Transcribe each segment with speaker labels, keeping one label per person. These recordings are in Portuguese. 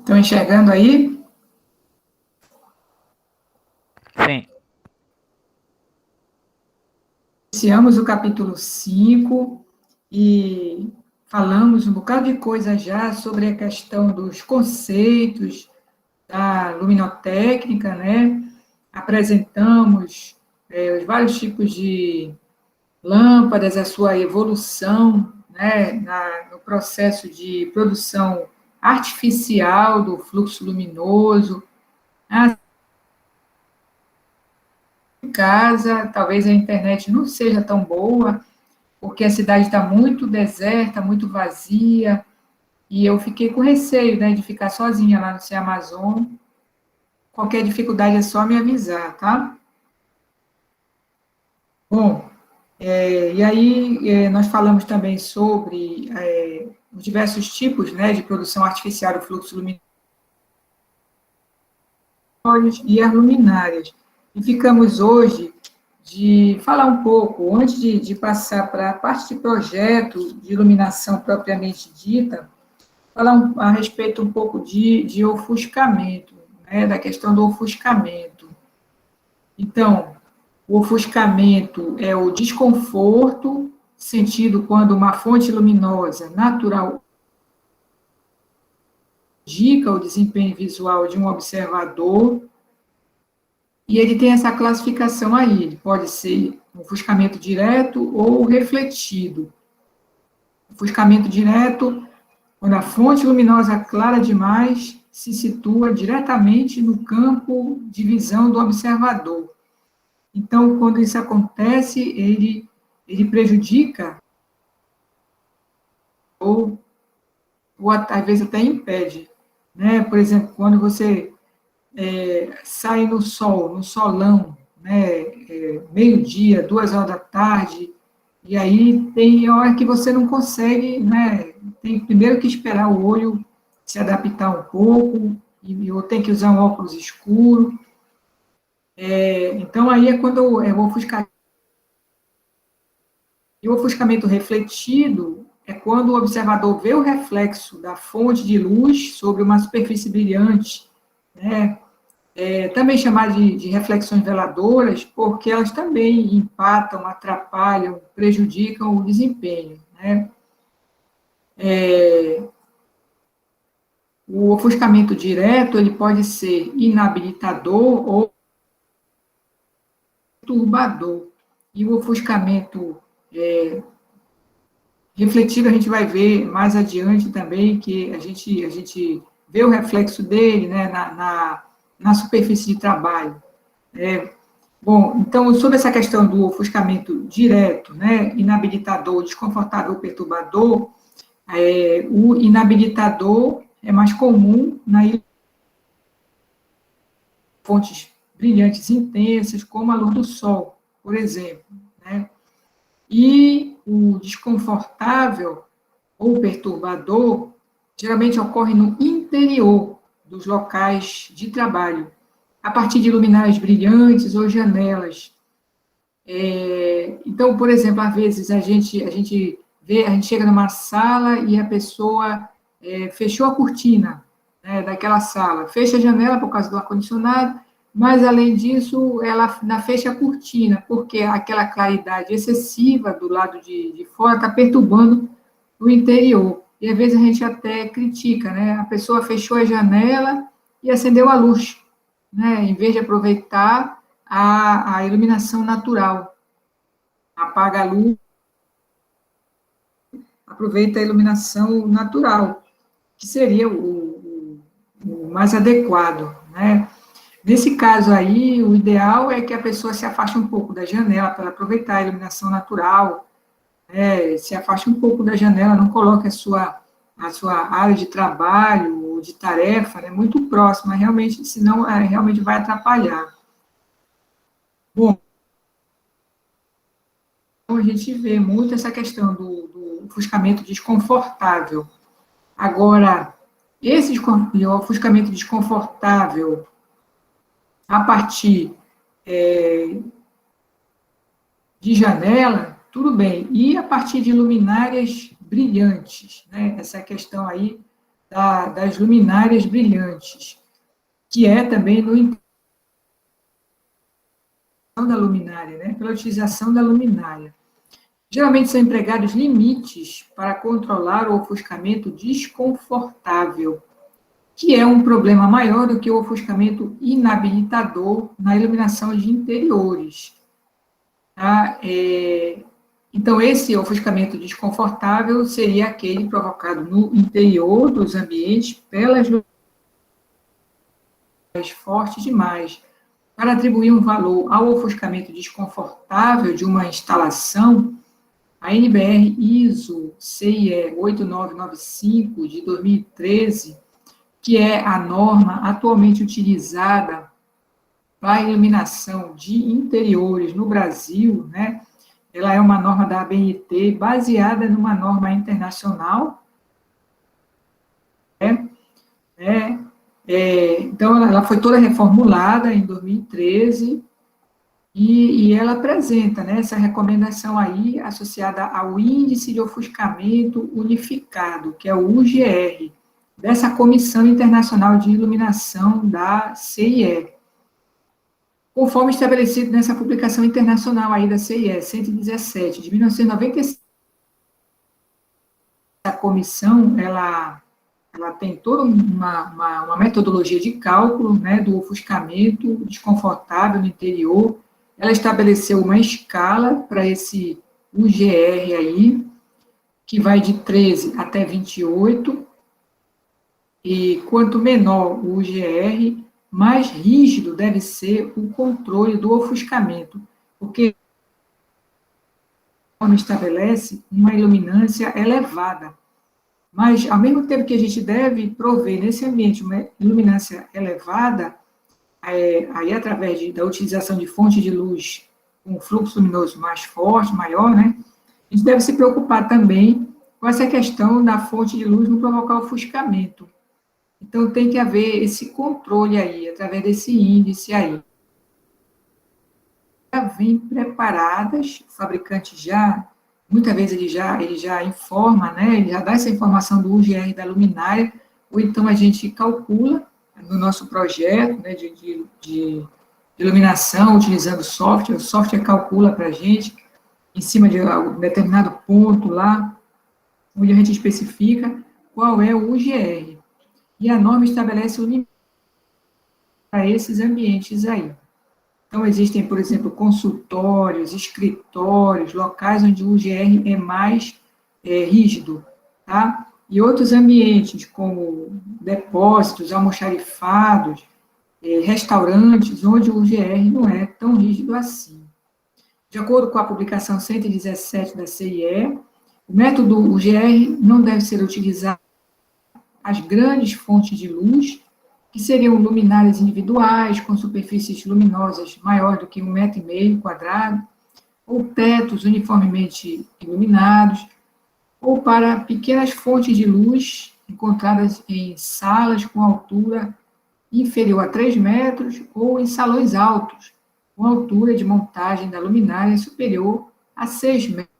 Speaker 1: Estão enxergando aí?
Speaker 2: Sim.
Speaker 1: Iniciamos o capítulo 5 e falamos um bocado de coisa já sobre a questão dos conceitos da luminotécnica, né? Apresentamos os vários tipos de lâmpadas, a sua evolução, né, no processo de produção artificial do fluxo luminoso. Em casa, talvez a internet não seja tão boa, porque a cidade está muito deserta, muito vazia, e eu fiquei com receio, né, de ficar sozinha lá no Cia Amazon. Qualquer dificuldade é só me avisar, tá? Bom, e aí nós falamos também sobre os diversos tipos, né, de produção artificial do fluxo luminoso e as luminárias. E ficamos hoje de falar um pouco, antes de passar para a parte de projeto de iluminação propriamente dita, falar a respeito um pouco de ofuscamento, né, da questão do ofuscamento. Então, o ofuscamento é o desconforto sentido quando uma fonte luminosa natural indica o desempenho visual de um observador, e ele tem essa classificação aí, ele pode ser um ofuscamento direto ou refletido. Ofuscamento direto, quando a fonte luminosa clara demais se situa diretamente no campo de visão do observador. Então, quando isso acontece, ele prejudica ou às vezes até impede. Né? Por exemplo, quando você sai no sol, no solão, né? Meio-dia, 2 horas da tarde, e aí tem hora que você não consegue, né? Tem primeiro que esperar o olho se adaptar um pouco, ou tem que usar um óculos escuro. Então, aí é quando o ofuscamento. E o ofuscamento refletido é quando o observador vê o reflexo da fonte de luz sobre uma superfície brilhante, né? Também chamar de reflexões veladoras, porque elas também empatam, atrapalham, prejudicam o desempenho, né? O ofuscamento direto, ele pode ser inabilitador ou perturbador. E o ofuscamento refletido, a gente vai ver mais adiante também, que a gente vê o reflexo dele, né, na superfície de trabalho. Bom, então, sobre essa questão do ofuscamento direto, né, inabilitador, desconfortável, perturbador, o inabilitador é mais comum na fontes brilhantes intensas, como a luz do sol, por exemplo, né? E o desconfortável ou perturbador geralmente ocorre no interior dos locais de trabalho, a partir de luminárias brilhantes ou janelas. Então, por exemplo, às vezes a gente chega numa sala e a pessoa fechou a cortina, né, daquela sala, fecha a janela por causa do ar-condicionado, mas, além disso, ela fecha a cortina, porque aquela claridade excessiva do lado de fora está perturbando o interior. E, às vezes, a gente até critica, né? A pessoa fechou a janela e acendeu a luz, né? Em vez de aproveitar a iluminação natural. Apaga a luz, aproveita a iluminação natural, que seria o mais adequado, né? Nesse caso aí, o ideal é que a pessoa se afaste um pouco da janela para aproveitar a iluminação natural, né? Se afaste um pouco da janela, não coloque a sua área de trabalho ou de tarefa, né, muito próxima, realmente, senão realmente vai atrapalhar. Bom, a gente vê muito essa questão do ofuscamento desconfortável. Agora, esse ofuscamento desconfortável, a partir de janela, tudo bem. E a partir de luminárias brilhantes, né? Essa questão aí das luminárias brilhantes, que é também no interior da luminária, né? Pela utilização da luminária. Geralmente são empregados limites para controlar o ofuscamento desconfortável, que é um problema maior do que o ofuscamento inabilitador na iluminação de interiores. Tá? Então, esse ofuscamento desconfortável seria aquele provocado no interior dos ambientes pelas luminárias fortes demais. Para atribuir um valor ao ofuscamento desconfortável de uma instalação, a NBR ISO CIE 8995 de 2013, que é a norma atualmente utilizada para a iluminação de interiores no Brasil, né? Ela é uma norma da ABNT baseada numa norma internacional, então ela foi toda reformulada em 2013, e ela apresenta, né, essa recomendação aí associada ao Índice de Ofuscamento Unificado, que é o UGR, dessa Comissão Internacional de Iluminação da CIE, conforme estabelecido nessa publicação internacional aí da CIE, 117, de 1996. A comissão, ela tem toda uma metodologia de cálculo, né, do ofuscamento desconfortável no interior. Ela estabeleceu uma escala para esse UGR aí, que vai de 13 até 28, e quanto menor o UGR, mais rígido deve ser o controle do ofuscamento, porque a norma estabelece uma iluminância elevada, mas, ao mesmo tempo que a gente deve prover nesse ambiente uma iluminância elevada, aí através da utilização de fonte de luz com fluxo luminoso mais forte, maior, né, a gente deve se preocupar também com essa questão da fonte de luz não provocar ofuscamento. Então, tem que haver esse controle aí, através desse índice aí. Já vem preparadas, o fabricante já, muitas vezes ele já informa, né, ele já dá essa informação do UGR da luminária, ou então a gente calcula no nosso projeto, né, de iluminação, utilizando software, o software calcula para a gente, em cima de um determinado ponto lá, onde a gente especifica qual é o UGR. E a norma estabelece o limite para esses ambientes aí. Então, existem, por exemplo, consultórios, escritórios, locais onde o UGR é mais rígido, tá? E outros ambientes, como depósitos, almoxarifados, restaurantes, onde o UGR não é tão rígido assim. De acordo com a publicação 117 da CIE, o método UGR não deve ser utilizado as grandes fontes de luz, que seriam luminárias individuais, com superfícies luminosas maior do que 1,5 m quadrado, ou tetos uniformemente iluminados, ou para pequenas fontes de luz encontradas em salas com altura inferior a 3 metros, ou em salões altos, com altura de montagem da luminária superior a 6 metros.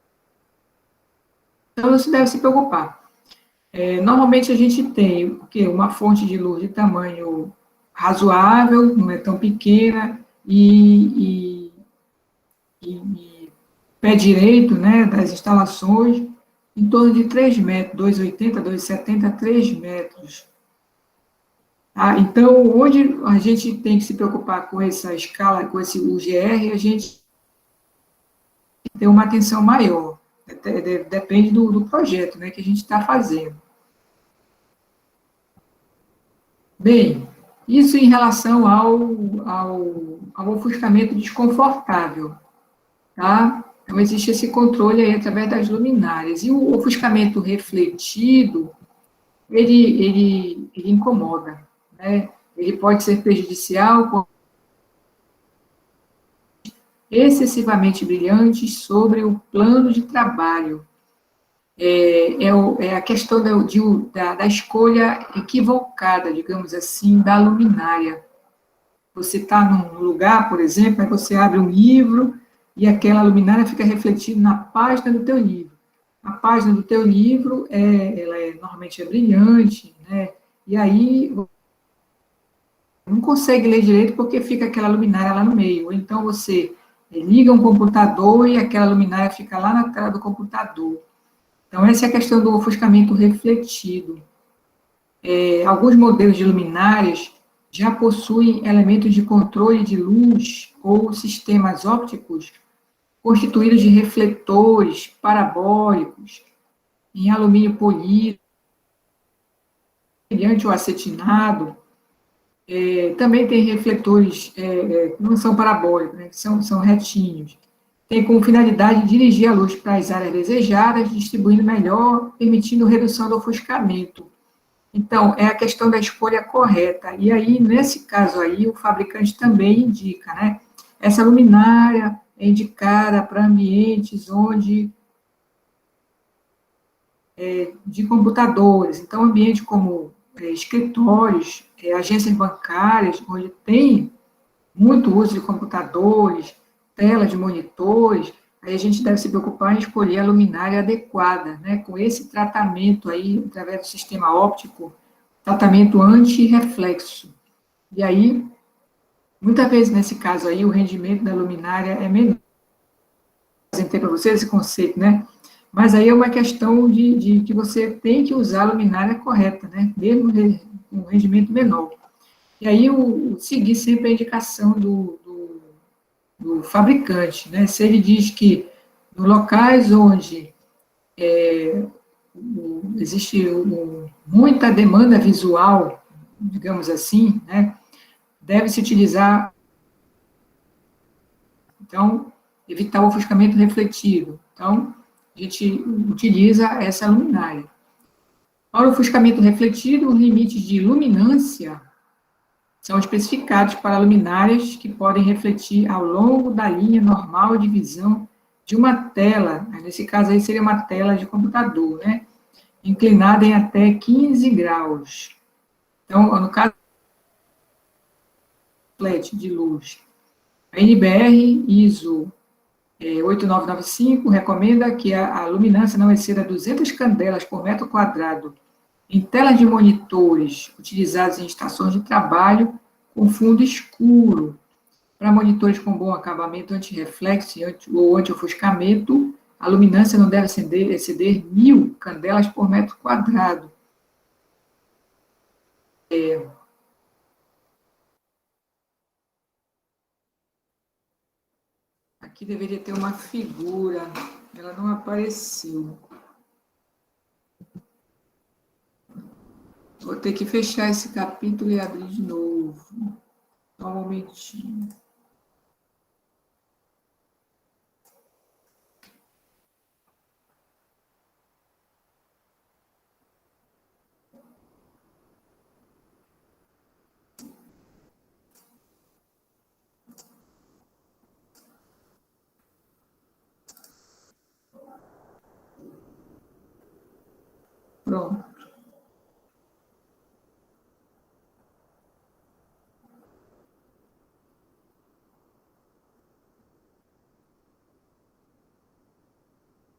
Speaker 1: Então, não se deve se preocupar. Normalmente a gente tem uma fonte de luz de tamanho razoável, não é tão pequena, e pé direito, né, das instalações, em torno de 3 metros, 2,80, 2,70, 3 metros. Tá? Então, onde a gente tem que se preocupar com essa escala, com esse UGR, a gente tem uma atenção maior. Depende do projeto, né, que a gente está fazendo. Bem, isso em relação ao ofuscamento desconfortável, tá? Então, existe esse controle aí através das luminárias. E o ofuscamento refletido, ele incomoda, né? Ele pode ser prejudicial, excessivamente brilhantes sobre o plano de trabalho. É a questão da escolha equivocada, digamos assim, da luminária. Você está num lugar, por exemplo, aí você abre um livro e aquela luminária fica refletida na página do teu livro. A página do teu livro, ela normalmente é brilhante, né? e aí não consegue ler direito porque fica aquela luminária lá no meio. Ou então você liga um computador e aquela luminária fica lá na tela do computador. Então, essa é a questão do ofuscamento refletido. Alguns modelos de luminárias já possuem elementos de controle de luz ou sistemas ópticos constituídos de refletores parabólicos em alumínio polido, brilhante ou acetinado. Também tem refletores que não são parabólicos, né, que são retinhos. Tem como finalidade dirigir a luz para as áreas desejadas, distribuindo melhor, permitindo redução do ofuscamento. Então, é a questão da escolha correta. E aí, nesse caso aí, o fabricante também indica, né? Essa luminária é indicada para ambientes onde de computadores. Então, ambiente como escritórios, agências bancárias, onde tem muito uso de computadores, telas de monitores, aí a gente deve se preocupar em escolher a luminária adequada, né, com esse tratamento aí, através do sistema óptico, tratamento anti-reflexo. E aí, muitas vezes, nesse caso aí, o rendimento da luminária é menor. Eu apresentei para vocês esse conceito, né? Mas aí é uma questão de que você tem que usar a luminária correta, né? Mesmo com um rendimento menor. E aí, seguir sempre a indicação do fabricante, né? Se ele diz que nos locais onde existe muita demanda visual, digamos assim, né? Deve-se utilizar, então, evitar o ofuscamento refletido. Então, a gente utiliza essa luminária. Para o ofuscamento refletido, os limites de luminância são especificados para luminárias que podem refletir ao longo da linha normal de visão de uma tela, nesse caso aí seria uma tela de computador, né? Inclinada em até 15 graus. Então, no caso, flat de luz. A NBR ISO 8995 recomenda que a luminância não exceda 200 candelas por metro quadrado em telas de monitores utilizados em estações de trabalho com fundo escuro. Para monitores com bom acabamento anti-reflexo ou anti-ofuscamento, a luminância não deve exceder 1.000 candelas por metro quadrado. Aqui deveria ter uma figura, ela não apareceu. Vou ter que fechar esse capítulo e abrir de novo. Só um momentinho. Pronto.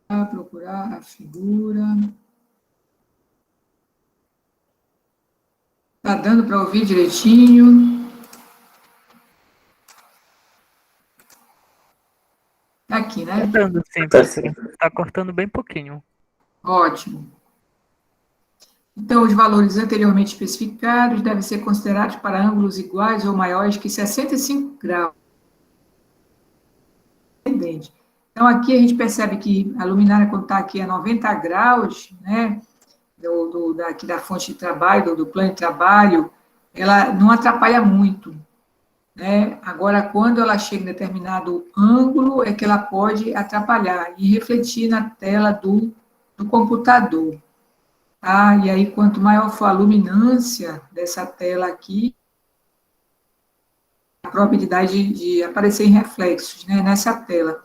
Speaker 1: Vou procurar a figura. Está dando para ouvir direitinho? Está aqui, né?
Speaker 2: Está dando sim, professora. Está cortando bem pouquinho.
Speaker 1: Ótimo. Então, os valores anteriormente especificados devem ser considerados para ângulos iguais ou maiores que 65 graus. Então, aqui a gente percebe que a luminária, quando está aqui a 90 graus, né, aqui da fonte de trabalho, do plano de trabalho, ela não atrapalha muito, né? Agora, quando ela chega em determinado ângulo, é que ela pode atrapalhar e refletir na tela do computador. Tá? E aí, quanto maior for a luminância dessa tela aqui, a probabilidade de aparecer em reflexos, né, nessa tela.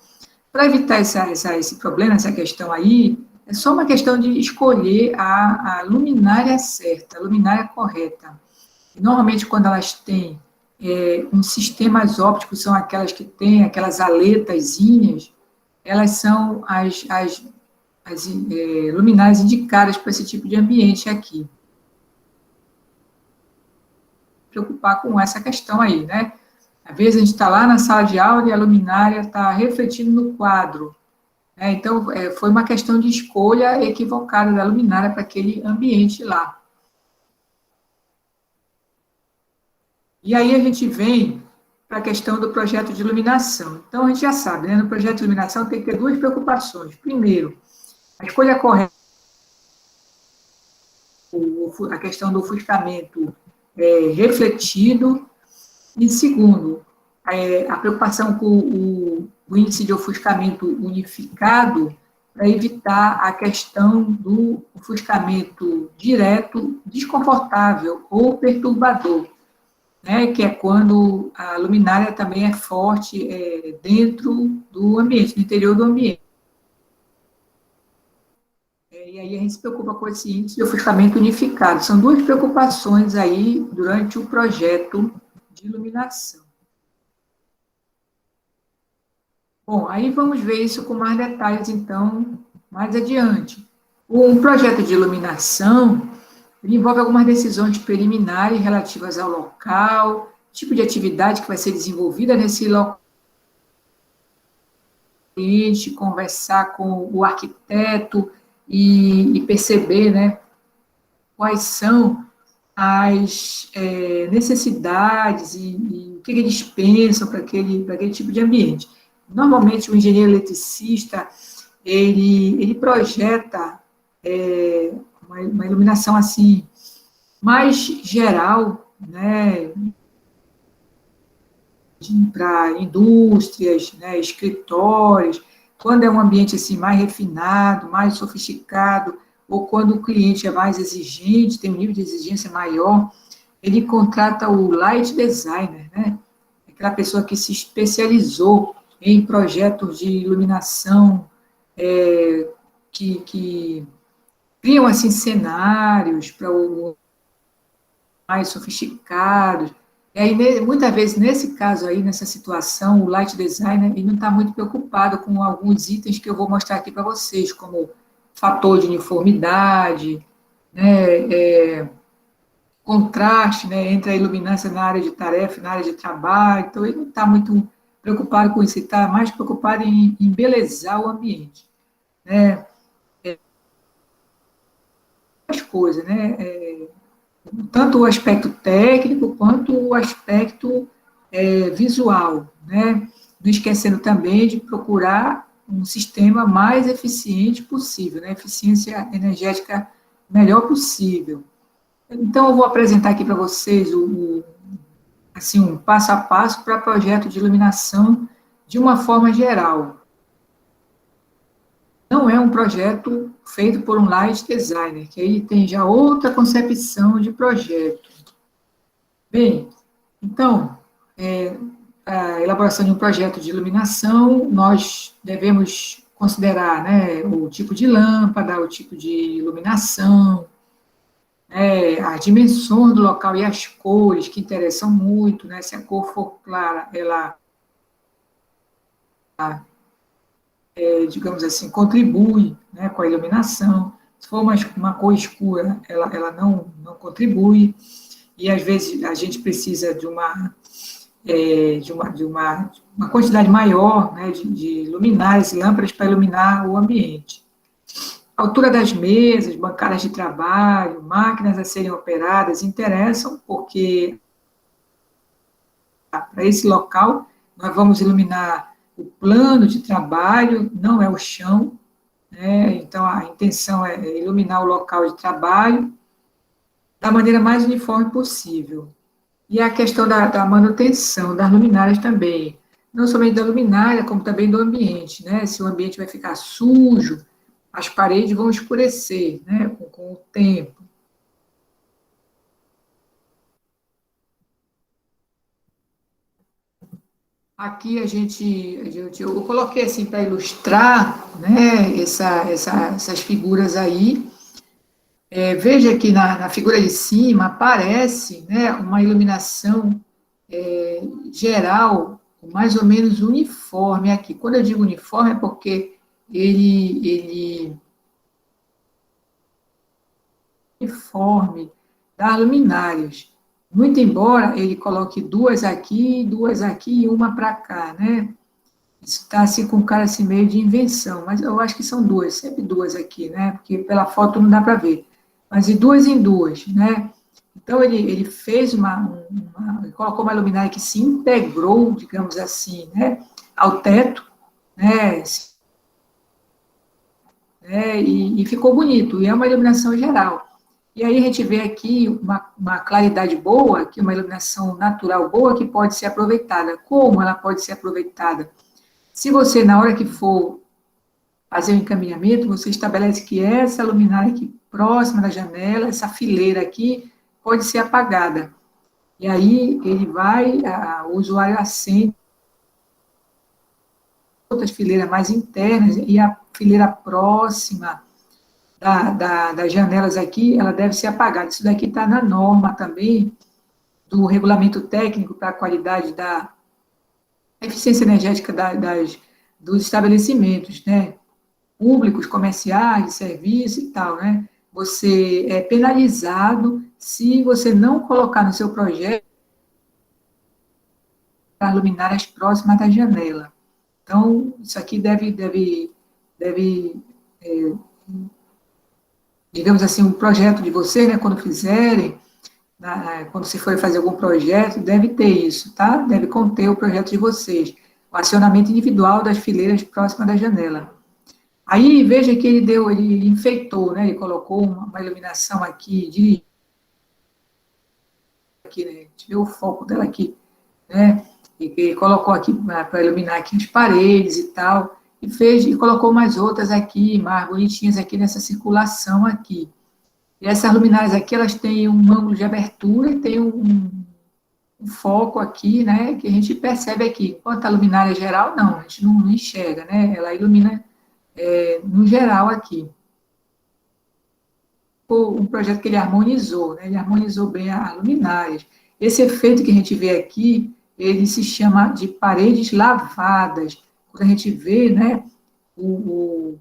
Speaker 1: Para evitar esse problema, essa questão aí, é só uma questão de escolher a luminária certa, a luminária correta. E, normalmente, quando elas têm uns sistemas ópticos, são aquelas que têm aquelas aletazinhas, elas são as luminárias indicadas para esse tipo de ambiente aqui. preocupar com essa questão aí, né? Às vezes a gente está lá na sala de aula e a luminária está refletindo no quadro. Então, foi uma questão de escolha equivocada da luminária para aquele ambiente lá. E aí a gente vem para a questão do projeto de iluminação. Então, a gente já sabe, né? No projeto de iluminação tem que ter duas preocupações. Primeiro, a escolha correta, a questão do ofuscamento refletido. E segundo, a preocupação com o índice de ofuscamento unificado para evitar a questão do ofuscamento direto, desconfortável ou perturbador, né, que é quando a luminária também é forte dentro do ambiente, no interior do ambiente. E aí a gente se preocupa com esse índice de ofuscamento unificado. São duas preocupações aí durante o projeto de iluminação. Bom, aí vamos ver isso com mais detalhes, então, mais adiante. Um projeto de iluminação ele envolve algumas decisões preliminares relativas ao local, tipo de atividade que vai ser desenvolvida nesse local, conversar com o arquiteto e perceber, né, quais são as necessidades e o que eles pensam para aquele tipo de ambiente. Normalmente, o engenheiro eletricista, ele projeta uma iluminação, assim, mais geral, né, para indústrias, né, escritórios, quando é um ambiente, assim, mais refinado, mais sofisticado, ou quando o cliente é mais exigente, tem um nível de exigência maior, ele contrata o light designer, né, aquela pessoa que se especializou em projetos de iluminação, que criam, assim, cenários para o mais sofisticados. E aí, muitas vezes, nesse caso aí, nessa situação, o light designer, ele não está muito preocupado com alguns itens que eu vou mostrar aqui para vocês, como fator de uniformidade, né, contraste, né, entre a iluminância na área de tarefa e na área de trabalho. Então, ele não está muito preocupado com isso, ele está mais preocupado em embelezar o ambiente, né? As coisas, né? Tanto o aspecto técnico quanto o aspecto visual, né? Não esquecendo também de procurar um sistema mais eficiente possível, né? Eficiência energética melhor possível. Então, eu vou apresentar aqui para vocês assim, um passo a passo para projeto de iluminação de uma forma geral. Não é um projeto feito por um light designer, que aí tem já outra concepção de projeto. Bem, então, a elaboração de um projeto de iluminação, nós devemos considerar, né, o tipo de lâmpada, o tipo de iluminação, as dimensões do local e as cores, que interessam muito, né, se a cor for clara, ela, digamos assim, contribui, né, com a iluminação. Se for uma cor escura, ela não contribui, e às vezes a gente precisa de uma quantidade maior, né, de luminárias, lâmpadas para iluminar o ambiente. A altura das mesas, bancadas de trabalho, máquinas a serem operadas interessam, porque para esse local nós vamos iluminar o plano de trabalho, não é o chão, né? Então a intenção é iluminar o local de trabalho da maneira mais uniforme possível. E a questão da manutenção das luminárias também, não somente da luminária, como também do ambiente, né? Se o ambiente vai ficar sujo, as paredes vão escurecer, né, com o tempo. Aqui eu coloquei assim para ilustrar, né, essas figuras aí. Veja que na figura de cima aparece, né, uma iluminação geral, mais ou menos uniforme aqui. Quando eu digo uniforme é porque ele uniforme das luminárias. Muito embora ele coloque duas aqui e uma para cá, né? Isso está assim com cara assim meio de invenção, mas eu acho que são duas, sempre duas aqui, né? Porque pela foto não dá para ver. Mas de duas em duas, né? Então ele fez ele colocou uma luminária que se integrou, digamos assim, né? Ao teto, né? E ficou bonito, e é uma iluminação geral. E aí a gente vê aqui uma claridade boa, que uma iluminação natural boa que pode ser aproveitada. Como ela pode ser aproveitada? Se você, na hora que for fazer o encaminhamento, você estabelece que essa luminária aqui próxima da janela, essa fileira aqui, pode ser apagada. E aí ele vai, o usuário acende outras fileiras mais internas e a fileira próxima das janelas aqui, ela deve ser apagada. Isso daqui está na norma também do regulamento técnico para a qualidade da eficiência energética dos estabelecimentos, né? Públicos, comerciais, de serviço e tal, né? Você é penalizado se você não colocar no seu projeto as luminárias próximas da janela. Então, isso aqui deve digamos assim, um projeto de você, né, quando fizerem, quando você for fazer algum projeto, deve ter isso, tá? Deve conter o projeto de vocês, o acionamento individual das fileiras próximas da janela. Aí, veja que ele enfeitou, né, ele colocou uma iluminação aqui, aqui, né, a gente vê o foco dela aqui, né, e colocou aqui para iluminar aqui as paredes e tal, e colocou mais outras aqui, mais bonitinhas aqui nessa circulação aqui. E essas luminárias aqui, elas têm um ângulo de abertura e tem um foco aqui, né, que a gente percebe aqui. Enquanto a luminária geral, não, a gente não enxerga, né, ela ilumina no geral aqui. Um projeto que ele harmonizou, né, ele harmonizou bem as luminárias. Esse efeito que a gente vê aqui, ele se chama de paredes lavadas. Quando a gente vê, né, o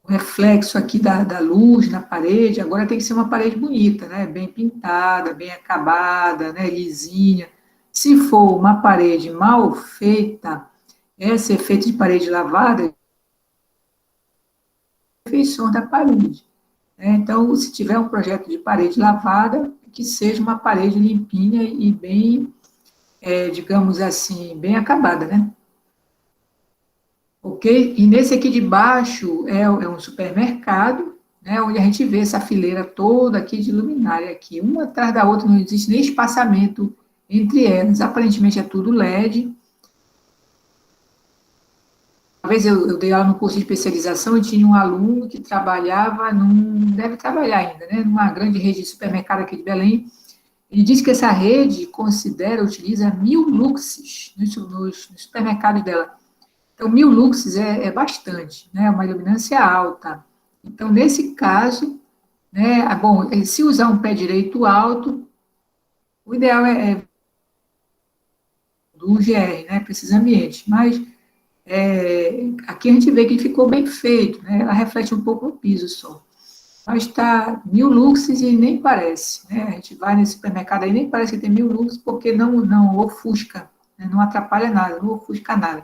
Speaker 1: reflexo aqui da luz na parede, agora tem que ser uma parede bonita, né? Bem pintada, bem acabada, né? Lisinha. Se for uma parede mal feita, esse efeito de parede lavada, é a feição da parede. Né? Então, se tiver um projeto de parede lavada, que seja uma parede limpinha e bem, digamos assim, bem acabada, né? Ok? E nesse aqui de baixo é um supermercado, né, onde a gente vê essa fileira toda aqui de luminária aqui, uma atrás da outra, não existe nem espaçamento entre elas, aparentemente é tudo LED. Uma vez eu dei aula no curso de especialização e tinha um aluno que trabalhava deve trabalhar ainda, né, numa grande rede de supermercado aqui de Belém. Ele disse que essa rede utiliza 1000 luxes nos supermercados dela. Então, 1000 luxes é bastante, né? Uma iluminância alta. Então, nesse caso, né, bom, se usar um pé direito alto, o ideal é do GR, né, para esses ambientes. Mas aqui a gente vê que ficou bem feito, né? Ela reflete um pouco no piso só. Mas está 1000 luxes e nem parece, né? A gente vai nesse supermercado aí, nem parece que tem 1000 luxes, porque não ofusca, né? Não atrapalha nada, não ofusca nada.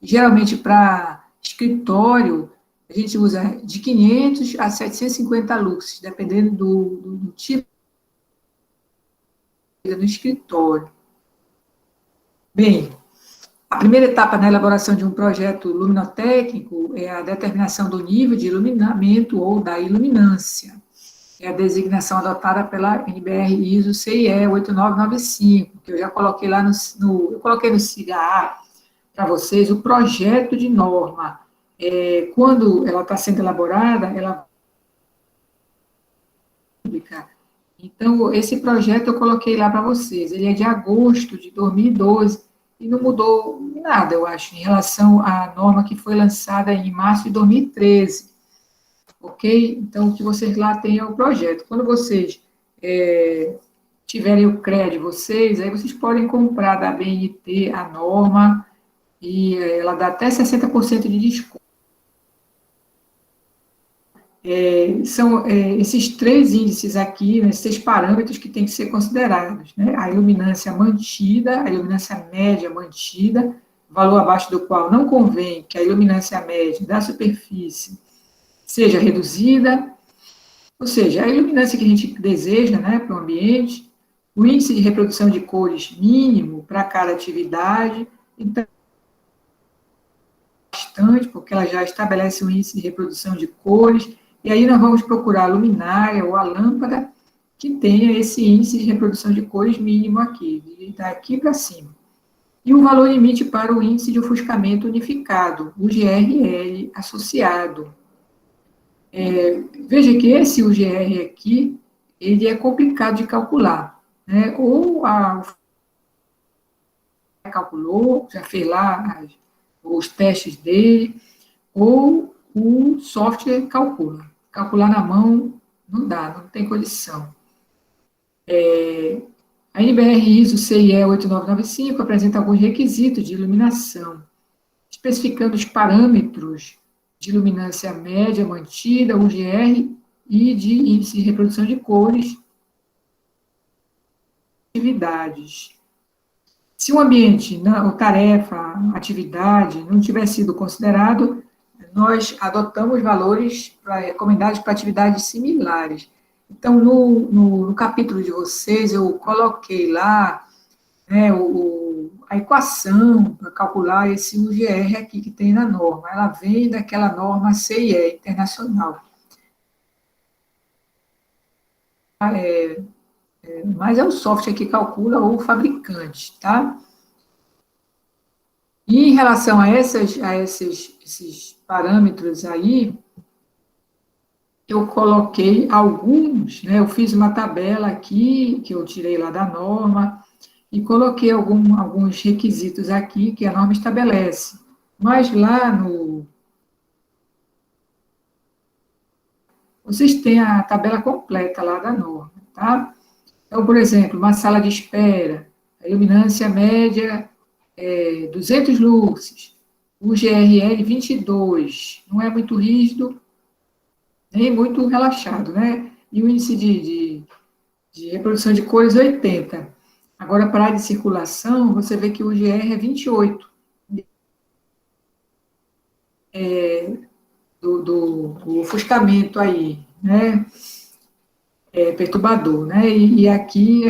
Speaker 1: Geralmente, para escritório, a gente usa de 500 a 750 luxes, dependendo do tipo no escritório. Bem, a primeira etapa na elaboração de um projeto luminotécnico é a determinação do nível de iluminamento ou da iluminância. É a designação adotada pela NBR ISO CIE 8995, que eu já coloquei lá eu coloquei no SIGA para vocês o projeto de norma. Quando ela está sendo elaborada, ela pública. Então, esse projeto eu coloquei lá para vocês. Ele é de agosto de 2012 e não mudou nada, eu acho, em relação à norma que foi lançada em março de 2013. Ok? Então, o que vocês lá têm é o projeto. Quando vocês tiverem o CREA de vocês, aí vocês podem comprar da BNT a norma e ela dá até 60% de desconto. São esses 3 índices aqui, né, esses 3 parâmetros que têm que ser considerados, né? A iluminância mantida, a iluminância média mantida, valor abaixo do qual não convém que a iluminância média da superfície seja reduzida, ou seja, a iluminância que a gente deseja, né, para o ambiente, o índice de reprodução de cores mínimo para cada atividade, então, bastante, porque ela já estabelece um índice de reprodução de cores, e aí nós vamos procurar a luminária ou a lâmpada que tenha esse índice de reprodução de cores mínimo aqui, daqui para cima. E o valor limite para o índice de ofuscamento unificado, o GRL associado. Veja que esse UGR aqui, ele é complicado de calcular, né? Ou calculou, já fez lá os testes dele, ou o software calcula. Calcular na mão não dá, não tem condição. A NBR ISO CIE 8995 apresenta alguns requisitos de iluminação, especificando os parâmetros de iluminância média mantida, UGR, e de índice de reprodução de cores, atividades. Se um ambiente, ou tarefa, atividade, não tiver sido considerado, nós adotamos valores recomendados para atividades similares. Então, no capítulo de vocês, eu coloquei lá, né, a equação para calcular esse UGR aqui que tem na norma. Ela vem daquela norma CIE internacional. Mas é o software que calcula ou o fabricante, tá? E em relação a esses parâmetros aí, eu coloquei alguns, né? Eu fiz uma tabela aqui, que eu tirei lá da norma, e coloquei alguns requisitos aqui que a norma estabelece. Mas lá vocês têm a tabela completa lá da norma, tá? Então, por exemplo, uma sala de espera, a iluminância média é 200 lux, o GRL 22, não é muito rígido, nem muito relaxado, né? E o índice de reprodução de cores 80. Agora, para a área de circulação, você vê que o GR é 28. Do ofuscamento aí, né? Perturbador, né? E aqui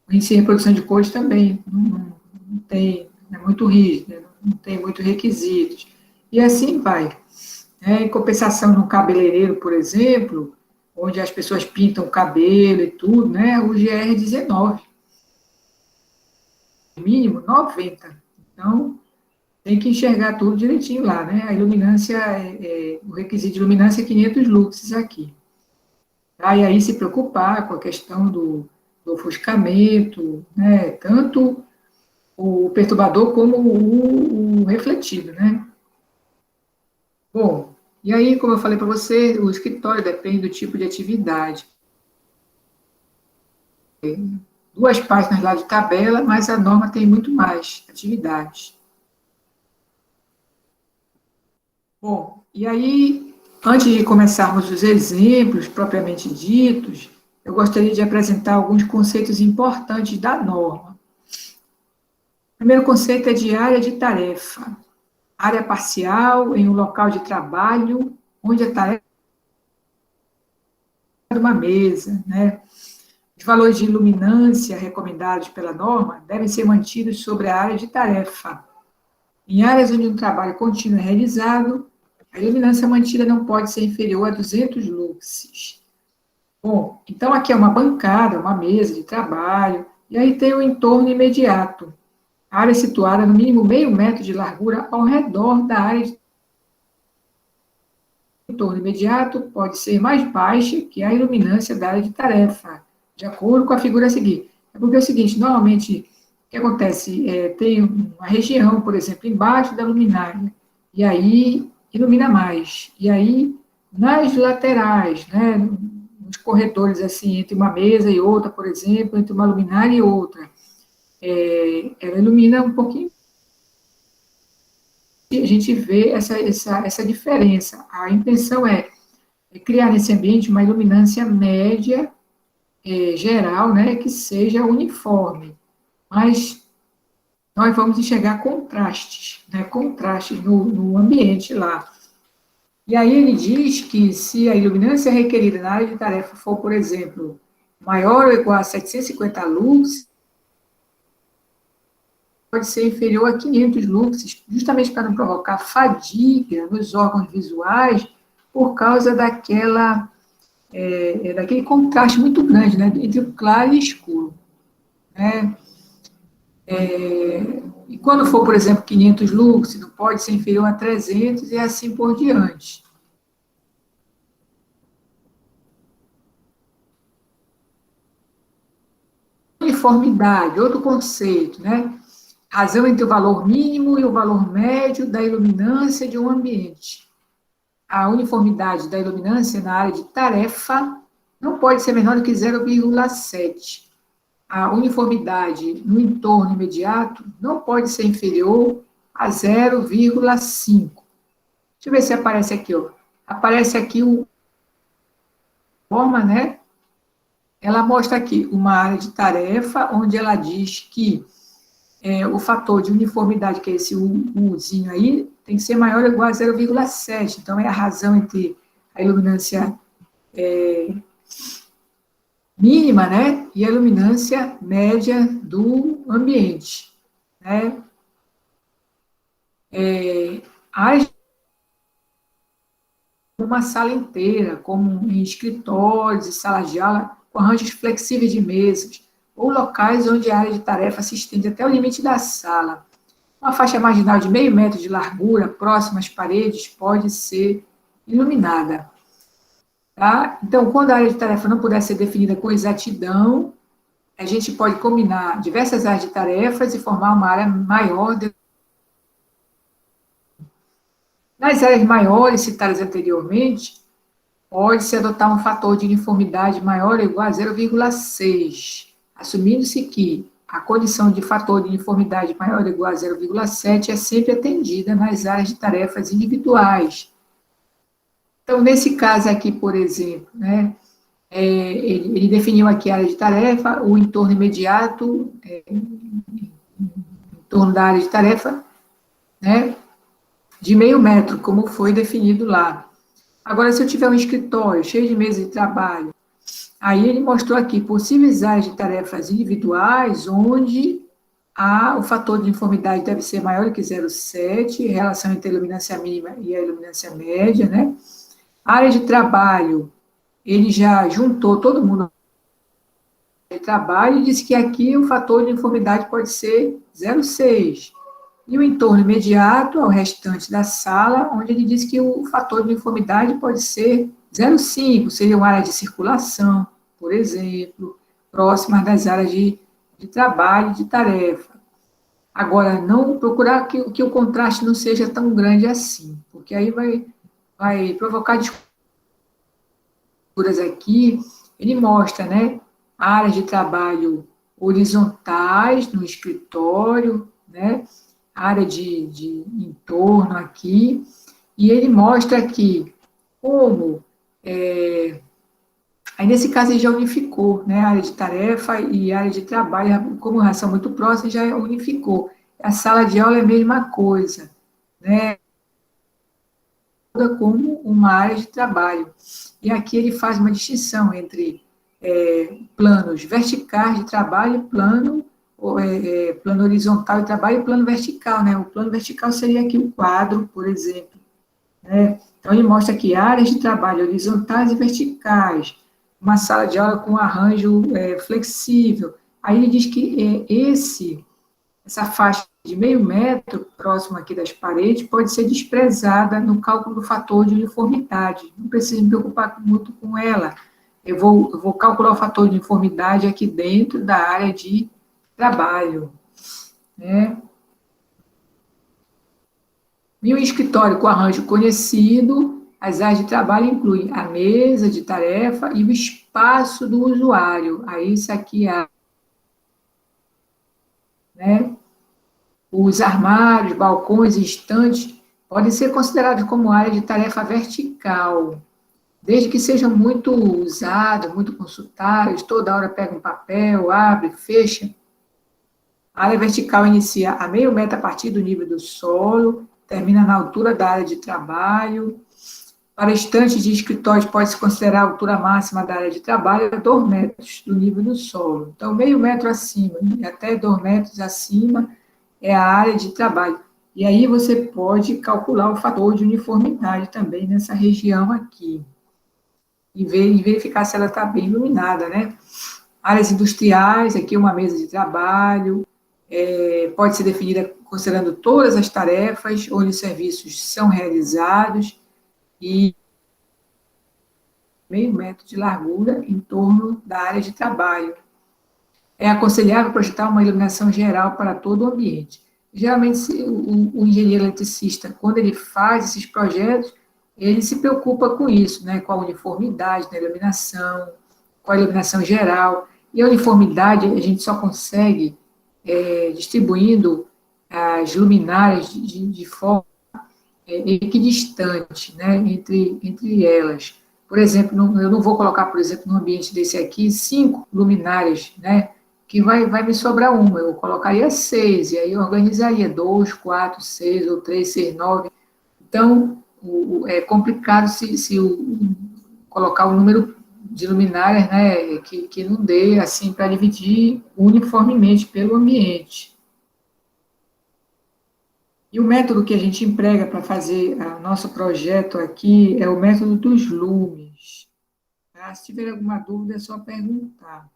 Speaker 1: o índice de reprodução de cores também não tem, é muito rígido, não tem muitos requisitos. E assim vai. Em compensação, no cabeleireiro, por exemplo, onde as pessoas pintam o cabelo e tudo, né? O GR é 19. Mínimo 90. Então, tem que enxergar tudo direitinho lá, né? A iluminância, o requisito de iluminância é 500 lux aqui. Tá? E aí se preocupar com a questão do ofuscamento, né? Tanto o perturbador como o refletido, né? Bom, e aí, como eu falei para você, o escritório depende do tipo de atividade. 2 páginas lá de tabela, mas a norma tem muito mais atividades. Bom, e aí, antes de começarmos os exemplos propriamente ditos, eu gostaria de apresentar alguns conceitos importantes da norma. O primeiro conceito é de área de tarefa. Área parcial em um local de trabalho, onde a tarefa é uma mesa, né? Os valores de iluminância recomendados pela norma devem ser mantidos sobre a área de tarefa. Em áreas onde um trabalho contínuo é realizado, a iluminância mantida não pode ser inferior a 200 lux. Bom, então aqui é uma bancada, uma mesa de trabalho, e aí tem o entorno imediato. A área situada no mínimo meio metro de largura ao redor da área de entorno imediato pode ser mais baixa que a iluminância da área de tarefa, de acordo com a figura a seguir. É porque é o seguinte, normalmente, o que acontece? Tem uma região, por exemplo, embaixo da luminária, e aí ilumina mais. E aí, nas laterais, né, nos corredores, assim, entre uma mesa e outra, por exemplo, entre uma luminária e outra, ela ilumina um pouquinho a gente vê essa diferença. A intenção é criar nesse ambiente uma iluminância média, geral, né, que seja uniforme, mas nós vamos enxergar contrastes, né, contrastes no ambiente lá. E aí ele diz que se a iluminância requerida na área de tarefa for, por exemplo, maior ou igual a 750 lux, pode ser inferior a 500 lux, justamente para não provocar fadiga nos órgãos visuais, por causa daquele contraste muito grande, né, entre o claro e o escuro. Né? E quando for, por exemplo, 500 lux, não pode ser inferior a 300 e assim por diante. Uniformidade, outro conceito, né? Razão entre o valor mínimo e o valor médio da iluminância de um ambiente. A uniformidade da iluminância na área de tarefa não pode ser menor do que 0,7. A uniformidade no entorno imediato não pode ser inferior a 0,5. Deixa eu ver se aparece aqui, ó. Aparece aqui o forma, né? Ela mostra aqui uma área de tarefa, onde ela diz que o fator de uniformidade, que é esse Uzinho aí, tem que ser maior ou igual a 0,7. Então, é a razão entre a iluminância mínima, né, e a iluminância média do ambiente. Né? Uma sala inteira, como em escritórios e salas de aula, com arranjos flexíveis de mesas, ou locais onde a área de tarefa se estende até o limite da sala. Uma faixa marginal de meio metro de largura, próxima às paredes, pode ser iluminada. Tá? Então, quando a área de tarefa não puder ser definida com exatidão, a gente pode combinar diversas áreas de tarefas e formar uma área maior. Nas áreas maiores citadas anteriormente, pode-se adotar um fator de uniformidade maior ou igual a 0,6, assumindo-se que a condição de fator de uniformidade maior ou igual a 0,7 é sempre atendida nas áreas de tarefas individuais. Então, nesse caso aqui, por exemplo, né, ele definiu aqui a área de tarefa, o entorno imediato, em torno da área de tarefa, né, de meio metro, como foi definido lá. Agora, se eu tiver um escritório cheio de mesas de trabalho, aí ele mostrou aqui possíveis áreas de tarefas individuais, onde o fator de uniformidade deve ser maior que 0,7, relação entre a iluminância mínima e a iluminância média, né? Área de trabalho, ele já juntou todo mundo de trabalho e disse que aqui o fator de uniformidade pode ser 0,6. E o entorno imediato ao restante da sala, onde ele diz que o fator de uniformidade pode ser 0,5, seria uma área de circulação, por exemplo, próximas das áreas de trabalho e de tarefa. Agora, não procurar que o contraste não seja tão grande assim, porque aí vai provocar discussões aqui. Ele mostra, né, áreas de trabalho horizontais no escritório, né, área de entorno aqui, e ele mostra aqui como, aí nesse caso ele já unificou, né, a área de tarefa e a área de trabalho, como elas são muito próximas, já unificou. A sala de aula é a mesma coisa, né, como uma área de trabalho. E aqui ele faz uma distinção entre planos verticais de trabalho e plano horizontal de trabalho e plano vertical, né? O plano vertical seria aqui o quadro, por exemplo. Né? Então, ele mostra aqui áreas de trabalho horizontais e verticais, uma sala de aula com arranjo flexível. Aí ele diz que essa faixa de meio metro, próximo aqui das paredes, pode ser desprezada no cálculo do fator de uniformidade. Não precisa me preocupar muito com ela. Eu vou calcular o fator de uniformidade aqui dentro da área de trabalho. Né? E o escritório com arranjo conhecido, as áreas de trabalho incluem a mesa de tarefa e o espaço do usuário. Aí isso aqui é, né? Os armários, balcões, estantes podem ser considerados como área de tarefa vertical, desde que sejam muito usados, muito consultados, toda hora pega um papel, abre, fecha. A área vertical inicia a meio metro a partir do nível do solo, termina na altura da área de trabalho. Para estantes de escritórios, pode-se considerar a altura máxima da área de trabalho 2 metros do nível do solo. Então, meio metro acima e até 2 metros acima é a área de trabalho. E aí você pode calcular o fator de uniformidade também nessa região aqui. E verificar se ela está bem iluminada, né? Áreas industriais, aqui uma mesa de trabalho, pode ser definida considerando todas as tarefas onde os serviços são realizados e meio metro de largura em torno da área de trabalho. É aconselhável projetar uma iluminação geral para todo o ambiente. Geralmente, o engenheiro eletricista, quando ele faz esses projetos, ele se preocupa com isso, né, com a uniformidade da iluminação, com a iluminação geral. E a uniformidade a gente só consegue distribuindo as luminárias de forma equidistante, né, entre elas. Por exemplo, eu não vou colocar, por exemplo, no ambiente desse aqui, 5 luminárias, né, que vai me sobrar uma, eu colocaria 6, e aí eu organizaria 2, 4, 6, ou 3, 6, 9. Então, é complicado se colocar o número de luminárias, né, que não dê, assim, para dividir uniformemente pelo ambiente. E o método que a gente emprega para fazer o nosso projeto aqui é o método dos lumes. Tá? Se tiver alguma dúvida, é só perguntar.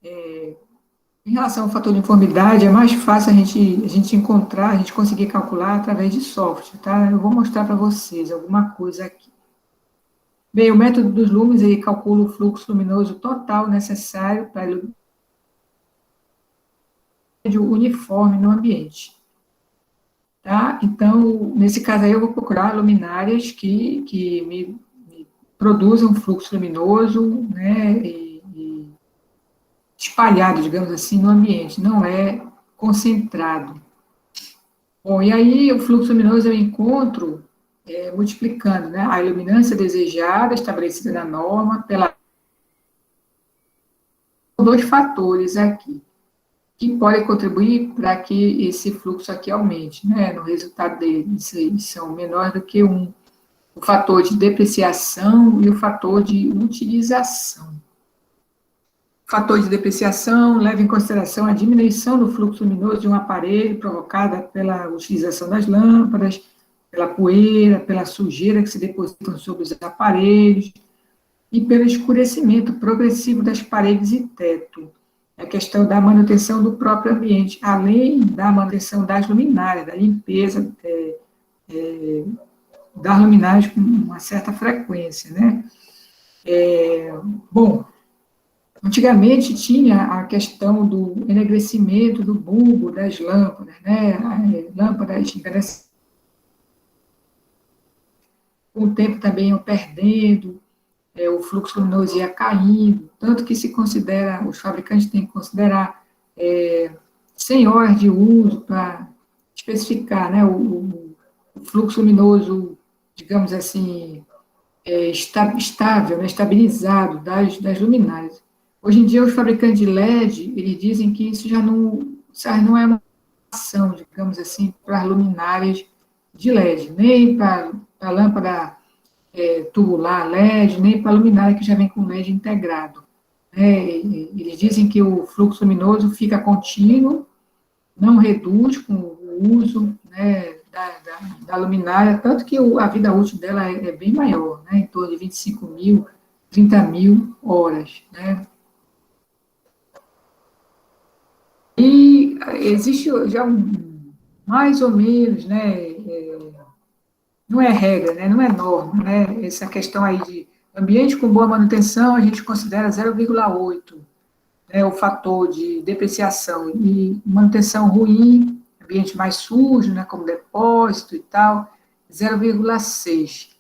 Speaker 1: Em relação ao fator de uniformidade, é mais fácil a gente encontrar, a gente conseguir calcular através de software, tá? Eu vou mostrar para vocês alguma coisa aqui. Bem, o método dos lumes, ele calcula o fluxo luminoso total necessário para a uniforme no ambiente. Tá? Então, nesse caso aí, eu vou procurar luminárias que me produzam fluxo luminoso, né, e espalhado, digamos assim, no ambiente, não é concentrado. Bom, e aí o fluxo luminoso eu encontro multiplicando, né, a iluminância desejada, estabelecida na norma, pela 2 fatores aqui, que podem contribuir para que esse fluxo aqui aumente, né, no resultado dele, são menores do que o fator de depreciação e o fator de utilização. O fator de depreciação leva em consideração a diminuição do fluxo luminoso de um aparelho provocada pela utilização das lâmpadas, pela poeira, pela sujeira que se depositam sobre os aparelhos e pelo escurecimento progressivo das paredes e teto. A questão da manutenção do próprio ambiente, além da manutenção das luminárias, da limpeza das luminárias com uma certa frequência, né? Bom, antigamente tinha a questão do enegrecimento do bulbo das lâmpadas, né? Lâmpadas envelhecidas, com o tempo também iam perdendo, o fluxo luminoso ia caindo, tanto que se considera, os fabricantes têm que considerar 100 horas de uso para especificar, né, o fluxo luminoso, digamos assim, estável, né, estabilizado das luminárias. Hoje em dia, os fabricantes de LED, eles dizem que isso já não é uma ação, digamos assim, para as luminárias de LED, nem para a lâmpada tubular LED, nem para a luminária que já vem com LED integrado. Eles dizem que o fluxo luminoso fica contínuo, não reduz com o uso, né, da luminária, tanto que a vida útil dela é bem maior, né, em torno de 25.000, 30.000 horas. Né. E existe já mais ou menos, né, não é regra, né, não é norma, né, essa questão aí de ambiente com boa manutenção, a gente considera 0,8, né, o fator de depreciação, e manutenção ruim, ambiente mais sujo, né, como depósito e tal, 0,6.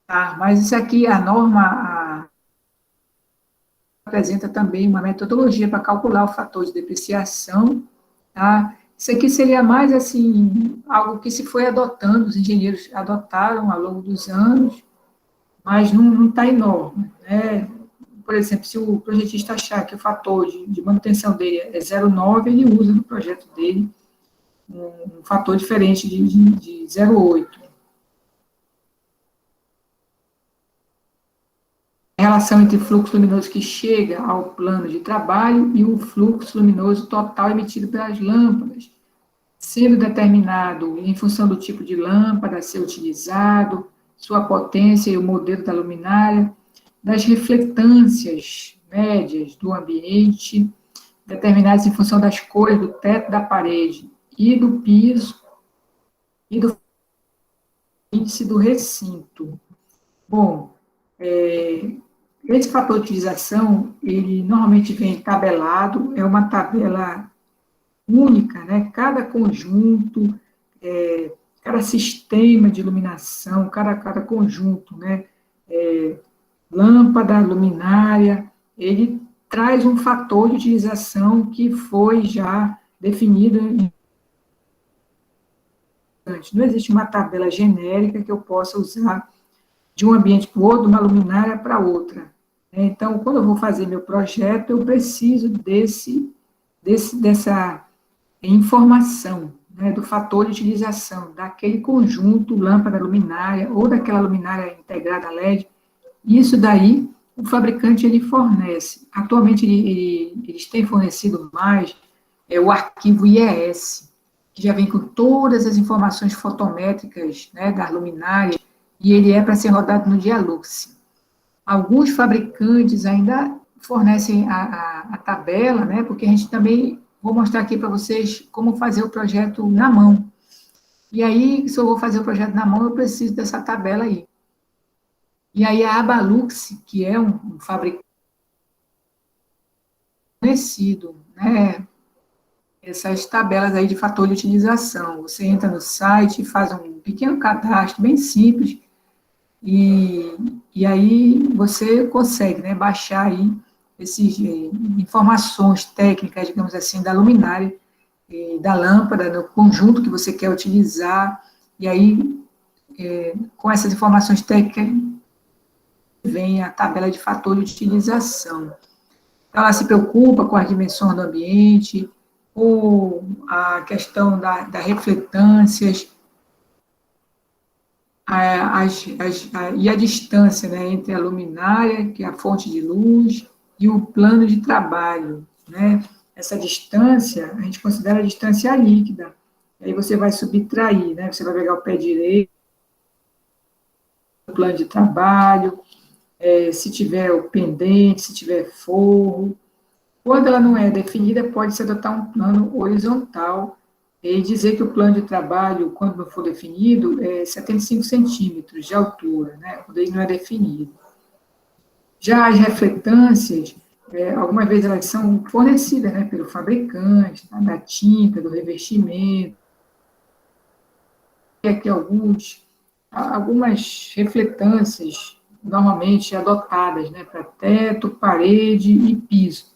Speaker 1: Tá? Mas isso aqui, a norma apresenta também uma metodologia para calcular o fator de depreciação, tá? Isso aqui seria mais, assim, algo que se foi adotando, os engenheiros adotaram ao longo dos anos, mas não está enorme, né? Por exemplo, se o projetista achar que o fator de manutenção dele é 0,9, ele usa no projeto dele um fator diferente de 0,8. A relação entre o fluxo luminoso que chega ao plano de trabalho e o fluxo luminoso total emitido pelas lâmpadas, sendo determinado em função do tipo de lâmpada a ser utilizado, sua potência e o modelo da luminária, das refletâncias médias do ambiente, determinadas em função das cores do teto da parede e do piso e do índice do recinto. Bom, esse fator de utilização, ele normalmente vem tabelado, é uma tabela única, né? Cada conjunto, cada sistema de iluminação, cada conjunto, né? Lâmpada, luminária, ele traz um fator de utilização que foi já definido antes. Não existe uma tabela genérica que eu possa usar de um ambiente para o outro, de uma luminária para outra. Então, quando eu vou fazer meu projeto, eu preciso dessa informação, né, do fator de utilização, daquele conjunto lâmpada luminária, ou daquela luminária integrada LED. Isso daí, o fabricante, ele fornece. Atualmente, eles têm fornecido mais o arquivo IES, que já vem com todas as informações fotométricas, né, das luminárias, e ele é para ser rodado no Dialux. Alguns fabricantes ainda fornecem a tabela, né, porque a gente também, vou mostrar aqui para vocês como fazer o projeto na mão. E aí, se eu vou fazer o projeto na mão, eu preciso dessa tabela aí. E aí a Abalux, que é um fabricante conhecido, né, essas tabelas aí de fator de utilização. Você entra no site, faz um pequeno cadastro bem simples, e aí você consegue, né, baixar aí essas informações técnicas, digamos assim, da luminária, da lâmpada, do conjunto que você quer utilizar, e aí, com essas informações técnicas, vem a tabela de fator de utilização. Ela se preocupa com as dimensões do ambiente, com a questão da refletâncias, e a distância, né, entre a luminária, que é a fonte de luz, e o plano de trabalho, né? Essa distância, a gente considera a distância líquida. Aí você vai subtrair, né? Você vai pegar o pé direito, o plano de trabalho, se tiver o pendente, se tiver forro. Quando ela não é definida, pode-se adotar um plano horizontal e dizer que o plano de trabalho, quando não for definido, é 75 centímetros de altura, né, quando ele não é definido. Já as refletâncias, algumas vezes elas são fornecidas, né, pelo fabricante, tá, da tinta, do revestimento. E aqui algumas refletâncias normalmente adotadas, né, para teto, parede e piso.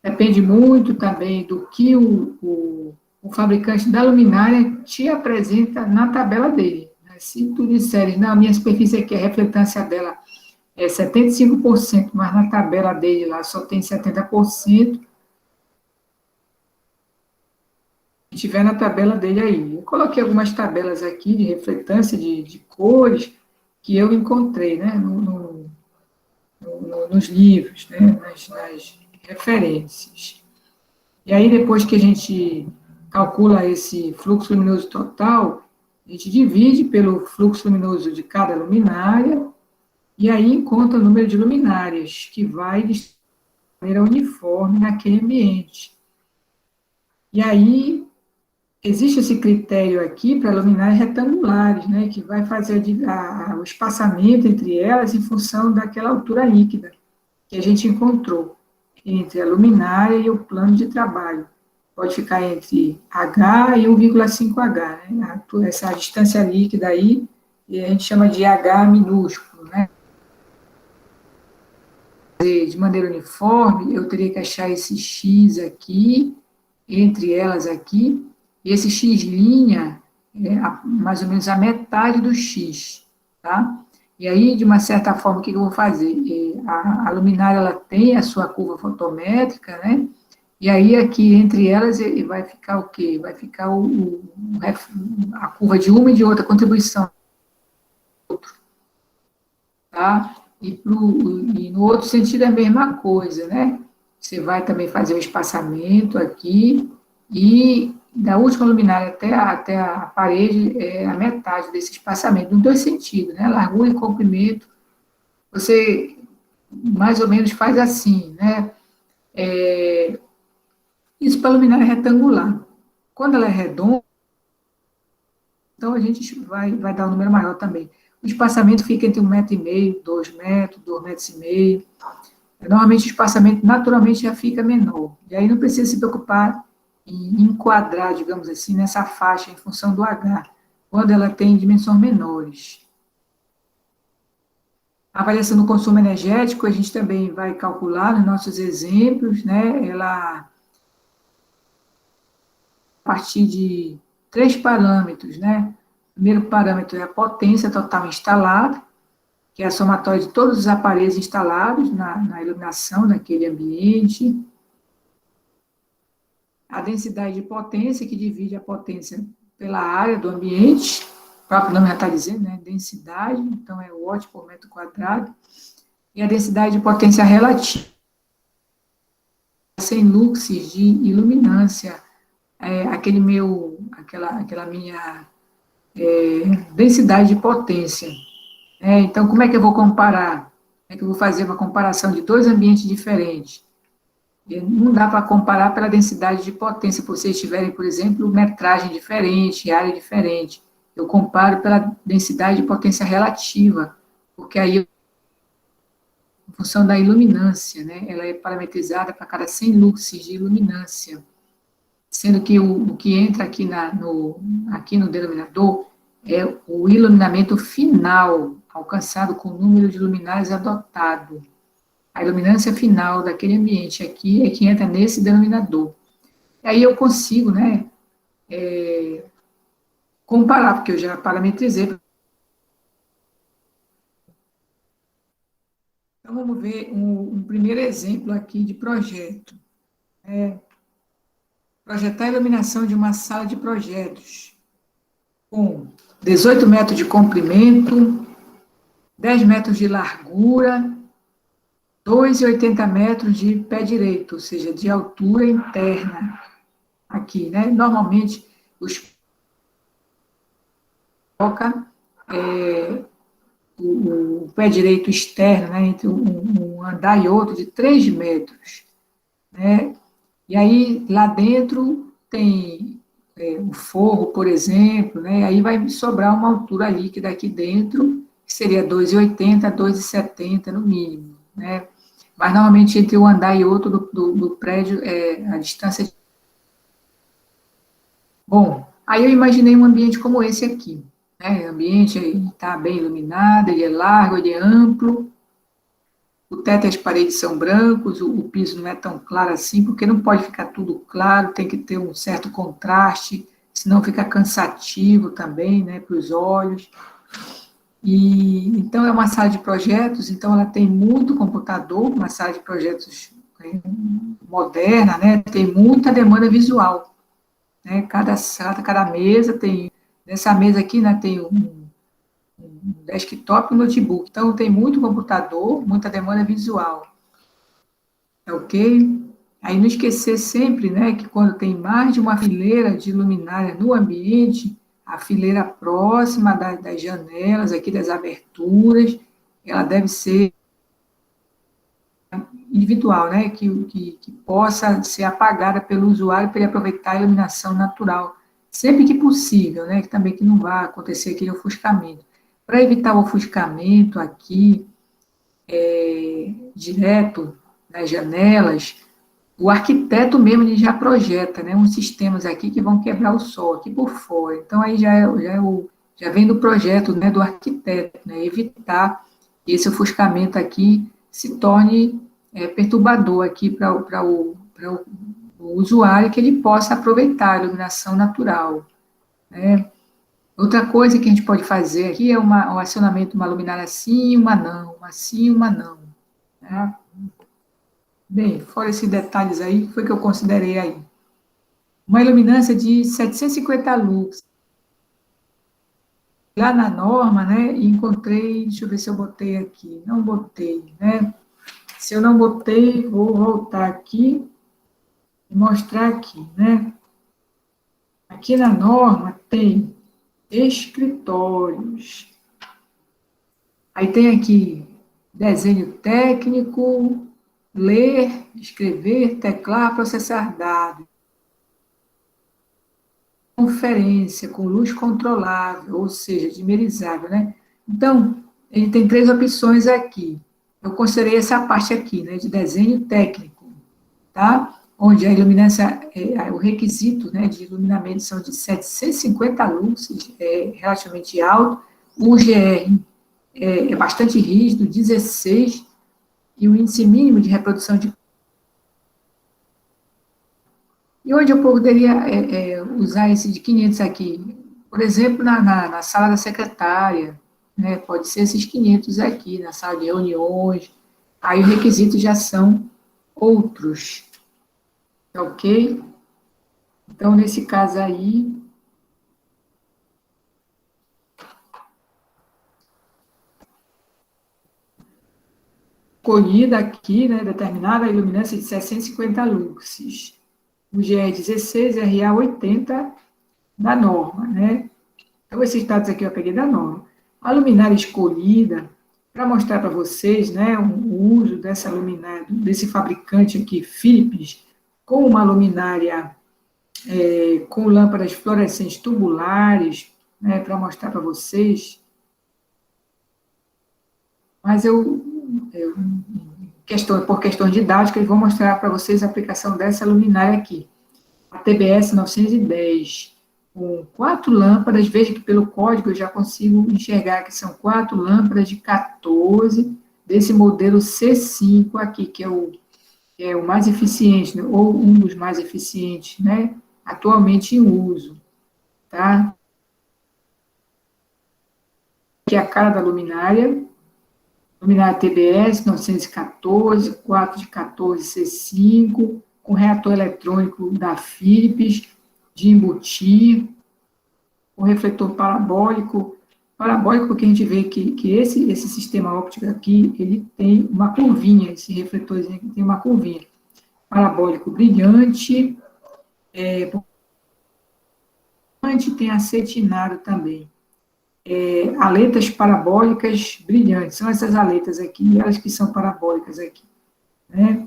Speaker 1: Depende muito também do que o fabricante da luminária te apresenta na tabela dele. Se tu disseres, não, a minha superfície aqui, a refletância dela é 75%, mas na tabela dele lá só tem 70%, se tiver na tabela dele aí. Eu coloquei algumas tabelas aqui de refletância de cores que eu encontrei, né, nos livros, né, nas referências. E aí, depois que a gente calcula esse fluxo luminoso total, a gente divide pelo fluxo luminoso de cada luminária, e aí encontra o número de luminárias, que vai de maneira uniforme naquele ambiente. E aí, existe esse critério aqui para luminárias retangulares, né, que vai fazer o espaçamento entre elas em função daquela altura líquida que a gente encontrou entre a luminária e o plano de trabalho. Pode ficar entre H e 1,5H, né? Essa distância líquida aí, a gente chama de H minúsculo, né? De maneira uniforme, eu teria que achar esse X aqui, entre elas aqui, E esse X' mais ou menos a metade do X, tá? E aí, de uma certa forma, o que eu vou fazer? A luminária, ela tem a sua curva fotométrica, né? E aí, aqui, entre elas, vai ficar o quê? Vai ficar a curva de uma e de outra contribuição, tá? E no outro sentido é a mesma coisa, né? Você vai também fazer o espaçamento aqui, e da última luminária até a parede é a metade desse espaçamento, nos dois sentidos, né? Largura e comprimento, você mais ou menos faz assim, né? Isso para luminária retangular. Quando ela é redonda, então a gente vai dar um número maior também. O espaçamento fica entre 1,5 m, 2 m, 2,5 m. Normalmente o espaçamento naturalmente já fica menor. E aí não precisa se preocupar em enquadrar, digamos assim, nessa faixa em função do H, quando ela tem dimensões menores. A avaliação do consumo energético, a gente também vai calcular nos nossos exemplos, né? Ela, a partir de 3 parâmetros, né? O primeiro parâmetro é a potência total instalada, que é a somatória de todos os aparelhos instalados na iluminação daquele ambiente. A densidade de potência, que divide a potência pela área do ambiente, o próprio nome já está dizendo, né? Densidade, então é watt por metro quadrado. E a densidade de potência relativa, sem luxes de iluminância, aquela minha densidade de potência. Então, como é que eu vou comparar? Como é que eu vou fazer uma comparação de dois ambientes diferentes? Não dá para comparar pela densidade de potência, se vocês tiverem, por exemplo, metragem diferente, área diferente. Eu comparo pela densidade de potência relativa, porque aí, em função da iluminância, né, ela é parametrizada para cada 100 luxes de iluminância, sendo que o que entra aqui no denominador é o iluminamento final, alcançado com o número de luminárias adotado. A iluminância final daquele ambiente aqui é que entra nesse denominador. E aí eu consigo, né, comparar, porque eu já parametrizei. Então, vamos ver um primeiro exemplo aqui de projeto. Projetar a iluminação de uma sala de projetos com 18 metros de comprimento, 10 metros de largura, 2,80 metros de pé direito, ou seja, de altura interna aqui, né? Normalmente, os coloca o pé direito externo, né, entre um andar e outro, de 3 metros, né? E aí, lá dentro, tem o forro, por exemplo, né? Aí vai sobrar uma altura líquida aqui dentro, que seria 2,80, 2,70 no mínimo, né? Mas, normalmente, entre um andar e outro do prédio, a distância... Bom, aí eu imaginei um ambiente como esse aqui, né? O ambiente está bem iluminado, ele é largo, ele é amplo, o teto e as paredes são brancos, o piso não é tão claro assim, porque não pode ficar tudo claro, tem que ter um certo contraste, senão fica cansativo também, né, para os olhos. E, então, é uma sala de projetos, então ela tem muito computador, uma sala de projetos moderna, né, tem muita demanda visual, né, cada sala, cada mesa tem, nessa mesa aqui, né, tem um desktop e um notebook, então tem muito computador, muita demanda visual, ok? Aí não esquecer sempre, né, que quando tem mais de uma fileira de luminária no ambiente, a fileira próxima das janelas, aqui das aberturas, ela deve ser individual, né, que possa ser apagada pelo usuário para ele aproveitar a iluminação natural, sempre que possível, né, que também que não vá acontecer aquele ofuscamento. Para evitar o ofuscamento aqui, direto nas janelas, o arquiteto mesmo ele já projeta, né, uns sistemas aqui que vão quebrar o sol aqui por fora. Então, aí já vem do projeto, né, do arquiteto, né, evitar que esse ofuscamento aqui se torne perturbador aqui para o o usuário, que ele possa aproveitar a iluminação natural, né? Outra coisa que a gente pode fazer aqui é um acionamento, uma luminária sim, uma não, uma sim, uma não, né? Bem, fora esses detalhes aí, foi que eu considerei aí. Uma iluminância de 750 lux. Lá na norma, né, e encontrei, deixa eu ver se eu botei aqui, não botei, né? Se eu não botei, vou voltar aqui e mostrar aqui, né? Aqui na norma tem escritórios. Aí tem aqui desenho técnico, ler, escrever, teclar, processar dados. Conferência com luz controlável, ou seja, dimerizável, né? Então, ele tem 3 opções aqui. Eu considerei essa parte aqui, né, de desenho técnico, tá? Onde a iluminância, o requisito, né, de iluminamento são de 750 lux, é relativamente alto. O GR é bastante rígido, 16, e o índice mínimo de reprodução de... E onde eu poderia usar esse de 500 aqui? Por exemplo, na sala da secretária, né? Pode ser esses 500 aqui, na sala de reuniões. Aí os requisitos já são outros, ok? Então, nesse caso aí, escolhida aqui, né, determinada a iluminância de 650 luxes. O GR16 e RA80 da norma, né? Então, esses dados aqui eu peguei da norma. A luminária escolhida, para mostrar para vocês, né, o uso dessa luminária, desse fabricante aqui, Philips, com uma luminária com lâmpadas fluorescentes tubulares, né, para mostrar para vocês. Mas por questão didática, eu vou mostrar para vocês a aplicação dessa luminária aqui, a TBS 910, com 4 lâmpadas. Veja que pelo código eu já consigo enxergar que são 4 lâmpadas de 14, desse modelo C5 aqui, que é o mais eficiente, né, ou um dos mais eficientes, né, atualmente em uso, tá? Aqui é a cara da luminária TBS 914, 4 de 14 C5, com reator eletrônico da Philips, de embutir, com refletor parabólico porque a gente vê que esse sistema óptico aqui, ele tem uma curvinha, esse refletorzinho aqui tem uma curvinha. Parabólico brilhante, tem acetinado também. Aletas parabólicas brilhantes, são essas aletas aqui, elas que são parabólicas aqui, né?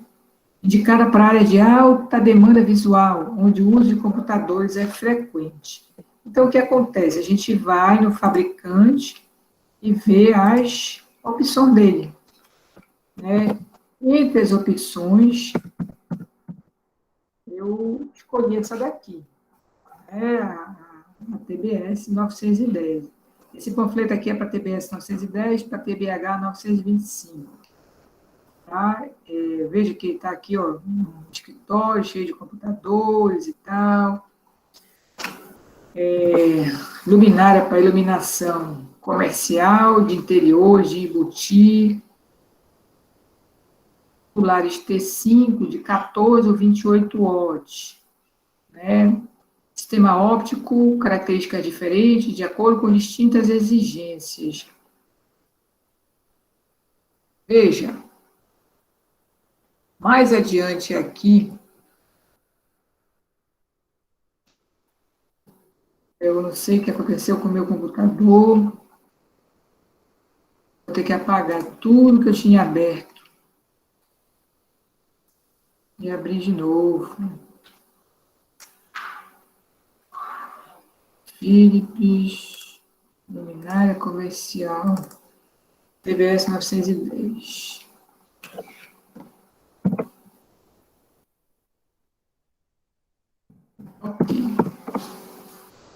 Speaker 1: Indicada para área de alta demanda visual, onde o uso de computadores é frequente. Então, o que acontece? A gente vai no fabricante e vê as opções dele, né? Entre as opções, eu escolhi essa daqui, né? A TBS 910. Esse panfleto aqui é para TBS 910, para TBH 925. Tá? Veja que está aqui, ó, um escritório cheio de computadores e tal. Luminária para iluminação comercial, de interior, de embutir. Celulares T5 de 14 ou 28 watts. Né? Sistema óptico, características diferentes, de acordo com distintas exigências. Veja, mais adiante aqui, eu não sei o que aconteceu com o meu computador, vou ter que apagar tudo que eu tinha aberto e abrir de novo. Philips, luminária comercial, TBS 910. Ok.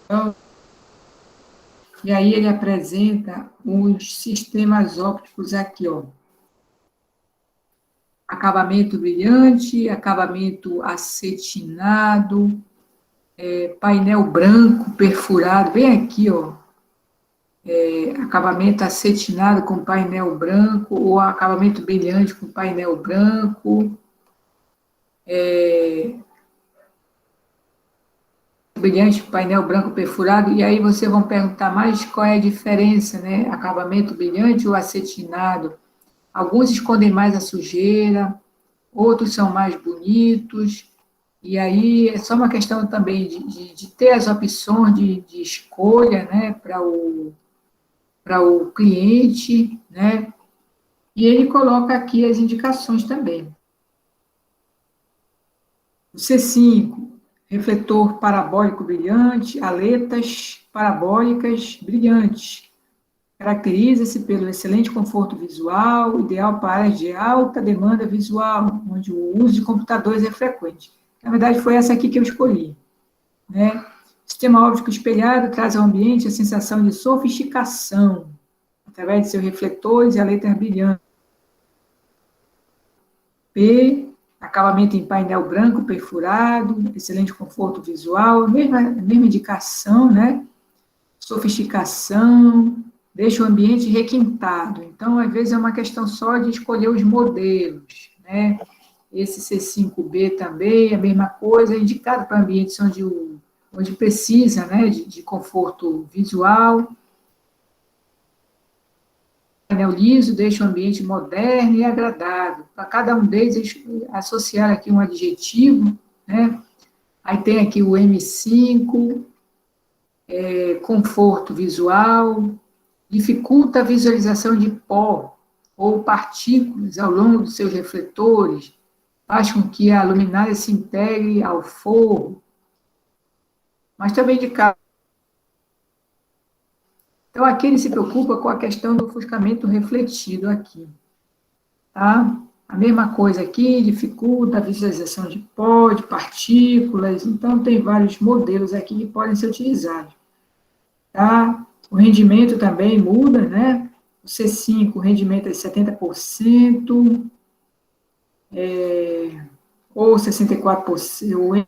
Speaker 1: Então, e aí ele apresenta os sistemas ópticos aqui, ó. A acabamento brilhante, acabamento acetinado, painel branco perfurado, bem aqui, ó, acabamento acetinado com painel branco, ou acabamento brilhante com painel branco, brilhante, painel branco perfurado, e aí vocês vão perguntar mais qual é a diferença, né? Acabamento brilhante ou acetinado. Alguns escondem mais a sujeira, outros são mais bonitos, e aí é só uma questão também de ter as opções de escolha, né, para o cliente, né, e ele coloca aqui as indicações também. O C5, refletor parabólico brilhante, aletas parabólicas brilhantes. Caracteriza-se pelo excelente conforto visual, ideal para áreas de alta demanda visual, onde o uso de computadores é frequente. Na verdade, foi essa aqui que eu escolhi, né? Sistema óptico espelhado traz ao ambiente a sensação de sofisticação, através de seus refletores e aletas brilhantes. P, acabamento em painel branco perfurado, excelente conforto visual, mesma indicação, né? Sofisticação, deixa o ambiente requintado. Então, às vezes, é uma questão só de escolher os modelos, né? Esse C5B também, a mesma coisa, é indicado para ambientes onde precisa, né, de conforto visual. Painel liso deixa o ambiente moderno e agradável. Para cada um deles, associar aqui um adjetivo, né? Aí tem aqui o M5, conforto visual, dificulta a visualização de pó ou partículas ao longo dos seus refletores, faz com que a luminária se integre ao forro, mas também de cá. Então, aqui ele se preocupa com a questão do ofuscamento refletido aqui, tá? A mesma coisa aqui, dificulta a visualização de pó, de partículas, então tem vários modelos aqui que podem ser utilizados, tá? O rendimento também muda, né? O C5, o rendimento é de 70%, ou 64%,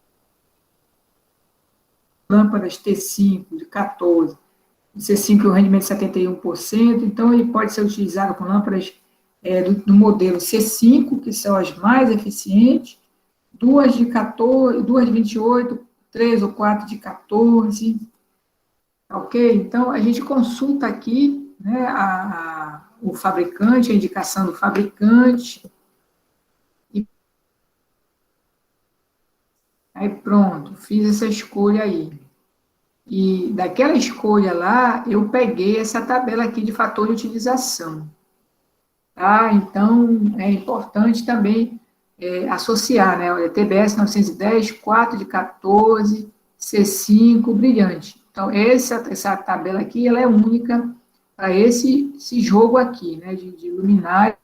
Speaker 1: lâmpadas T5 de 14%, o C5 o rendimento de 71%, então ele pode ser utilizado com lâmpadas do modelo C5, que são as mais eficientes, duas de 14, duas de 28, 3 ou 4 de 14, ok? Então, a gente consulta aqui, né, o fabricante, a indicação do fabricante, e aí pronto, fiz essa escolha aí. E daquela escolha lá, eu peguei essa tabela aqui de fator de utilização. Tá? Então, é importante também associar, né? Olha, TBS 910, 4 de 14, C5, brilhante. Então, essa tabela aqui, ela é única para esse jogo aqui, né? De luminária,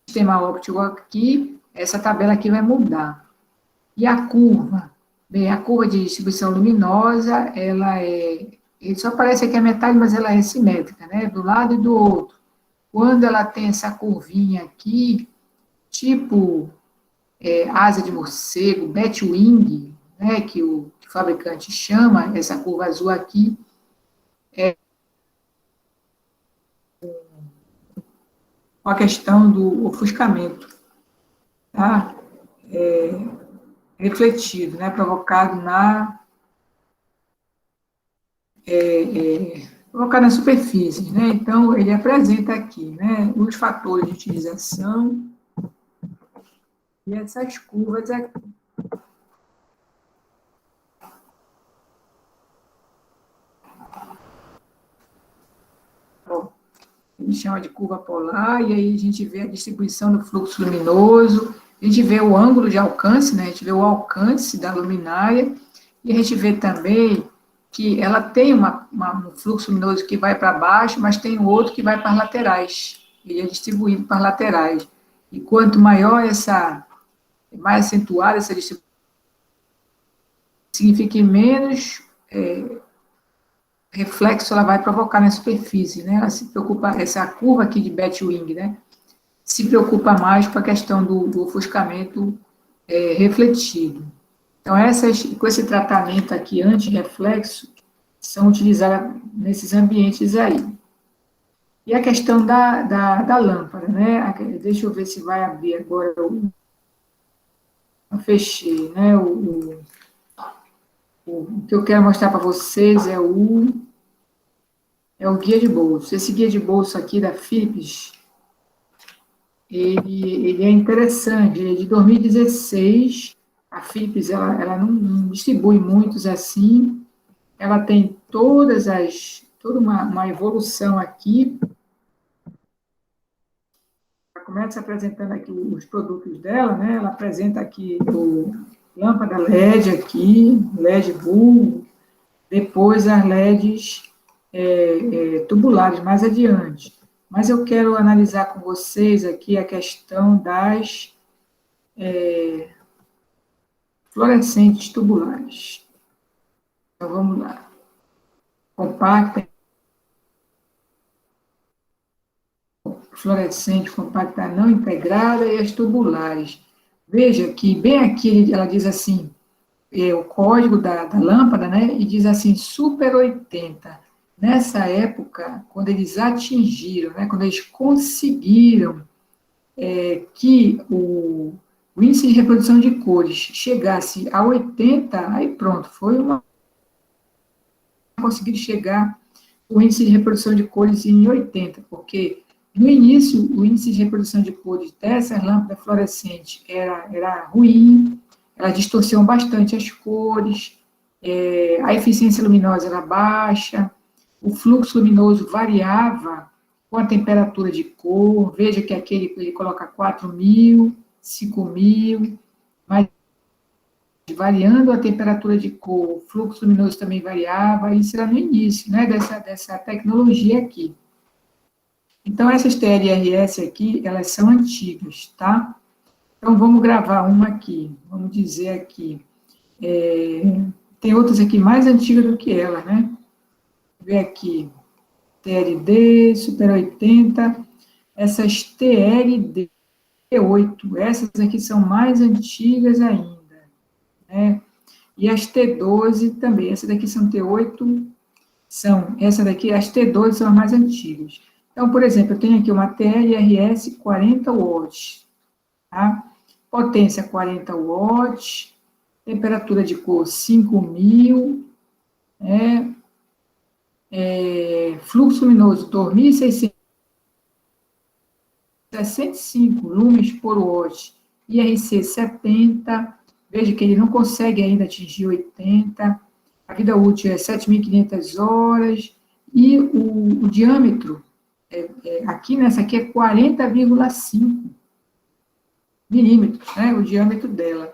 Speaker 1: sistema óptico aqui, essa tabela aqui vai mudar. E a curva? Bem, a curva de distribuição luminosa, ele só parece aqui a metade, mas ela é simétrica, né? Do lado e do outro. Quando ela tem essa curvinha aqui, tipo asa de morcego, Batwing, né, que o fabricante chama, essa curva azul aqui, com a questão do ofuscamento, tá? Refletido, né, provocado nas superfícies, né? Então, ele apresenta aqui, né, os fatores de utilização e essas curvas aqui. Bom, ele chama de curva polar, e aí a gente vê a distribuição do fluxo luminoso, a gente vê o ângulo de alcance, né? A gente vê o alcance da luminária, e a gente vê também que ela tem um fluxo luminoso que vai para baixo, mas tem outro que vai para as laterais. Ele é distribuído para as laterais. E quanto maior mais acentuada essa distribuição, significa que menos reflexo ela vai provocar na superfície, né? Ela se preocupa, essa curva aqui de Batwing, né? se preocupa mais com a questão do ofuscamento refletido. Então, com esse tratamento aqui anti-reflexo, são utilizadas nesses ambientes aí. E a questão da lâmpada, né? Deixa eu ver se vai abrir agora eu fechei, né? O que eu quero mostrar para vocês é o guia de bolso. Esse guia de bolso aqui da Philips, ele é interessante, ele é de 2016. A Philips, ela não distribui muitos assim, ela tem toda uma evolução aqui. Ela começa apresentando aqui os produtos dela, né? Ela apresenta aqui lâmpada LED aqui, LED bulbo, depois as LEDs tubulares mais adiante. Mas eu quero analisar com vocês aqui a questão das fluorescentes tubulares. Então, vamos lá. Compacta, fluorescente, compacta não integrada e as tubulares. Veja que bem aqui ela diz assim, o código da lâmpada, né, e diz assim, super 80. Nessa época, quando eles atingiram, né, quando eles conseguiram que o índice de reprodução de cores chegasse a 80, aí pronto, conseguiram chegar o índice de reprodução de cores em 80, porque no início o índice de reprodução de cores dessas lâmpadas fluorescentes era ruim, elas distorciam bastante as cores, a eficiência luminosa era baixa, o fluxo luminoso variava com a temperatura de cor, veja que aqui ele coloca 4.000, 5.000, mas variando a temperatura de cor, o fluxo luminoso também variava, isso era no início, né, dessa tecnologia aqui. Então, essas TLRS aqui, elas são antigas, tá? Então, vamos gravar uma aqui, vamos dizer aqui, tem outras aqui mais antigas do que ela, né? Vou ver aqui, TLD, Super 80, essas TLD8, essas aqui são mais antigas ainda, né? E as T12 também, essas daqui são T8, essa daqui, as T12 são as mais antigas. Então, por exemplo, eu tenho aqui uma TLRS 40 watts, tá? Potência 40 watts, temperatura de cor 5.000, fluxo luminoso 2.665 lumens por watt, IRC 70, veja que ele não consegue ainda atingir 80, a vida útil é 7.500 horas, e o diâmetro, aqui nessa aqui é 40,5 milímetros, né, o diâmetro dela.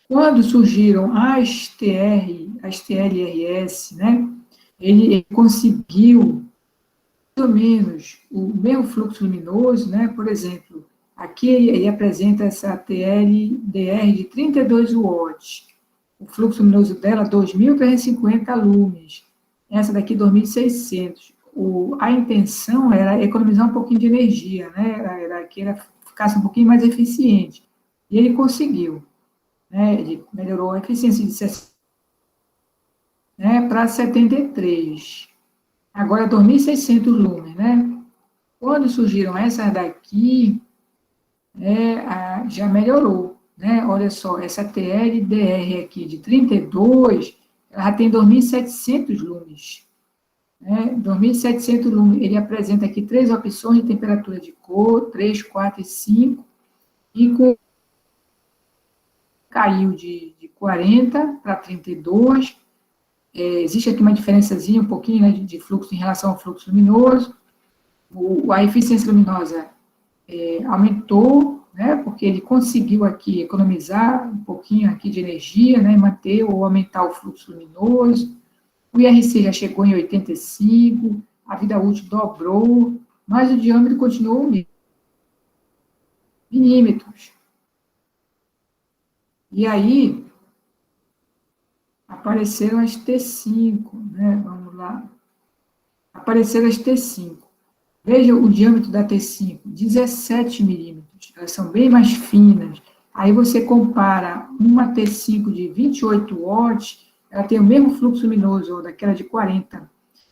Speaker 1: Quando surgiram as TLRS, né, ele conseguiu mais ou menos o mesmo fluxo luminoso, né, por exemplo, aqui ele apresenta essa TLDR de 32 watts, o fluxo luminoso dela 2.350 lumens, essa daqui 2.600. A intenção era economizar um pouquinho de energia, né, era que ela ficasse um pouquinho mais eficiente, e ele conseguiu, né, ele melhorou a eficiência de 60, né, para 73. Agora, 2.600 lumens, né? Quando surgiram essas daqui, já melhorou, né? Olha só, essa TLDR aqui de 32, ela já tem 2.700 lumens, né? 2.700 lumens, ele apresenta aqui 3 opções de temperatura de cor, 3, 4 e 5, e caiu de 40 para 32, existe aqui uma diferençazinha um pouquinho, né, de fluxo em relação ao fluxo luminoso, a eficiência luminosa aumentou, né, porque ele conseguiu aqui economizar um pouquinho aqui de energia, né, manter ou aumentar o fluxo luminoso, o IRC já chegou em 85, a vida útil dobrou, mas o diâmetro continuou o mesmo, milímetros. E aí, apareceram as T5, né, vamos lá, apareceram as T5. Veja o diâmetro da T5, 17 milímetros, elas são bem mais finas. Aí você compara uma T5 de 28 watts, ela tem o mesmo fluxo luminoso, ou daquela de 40,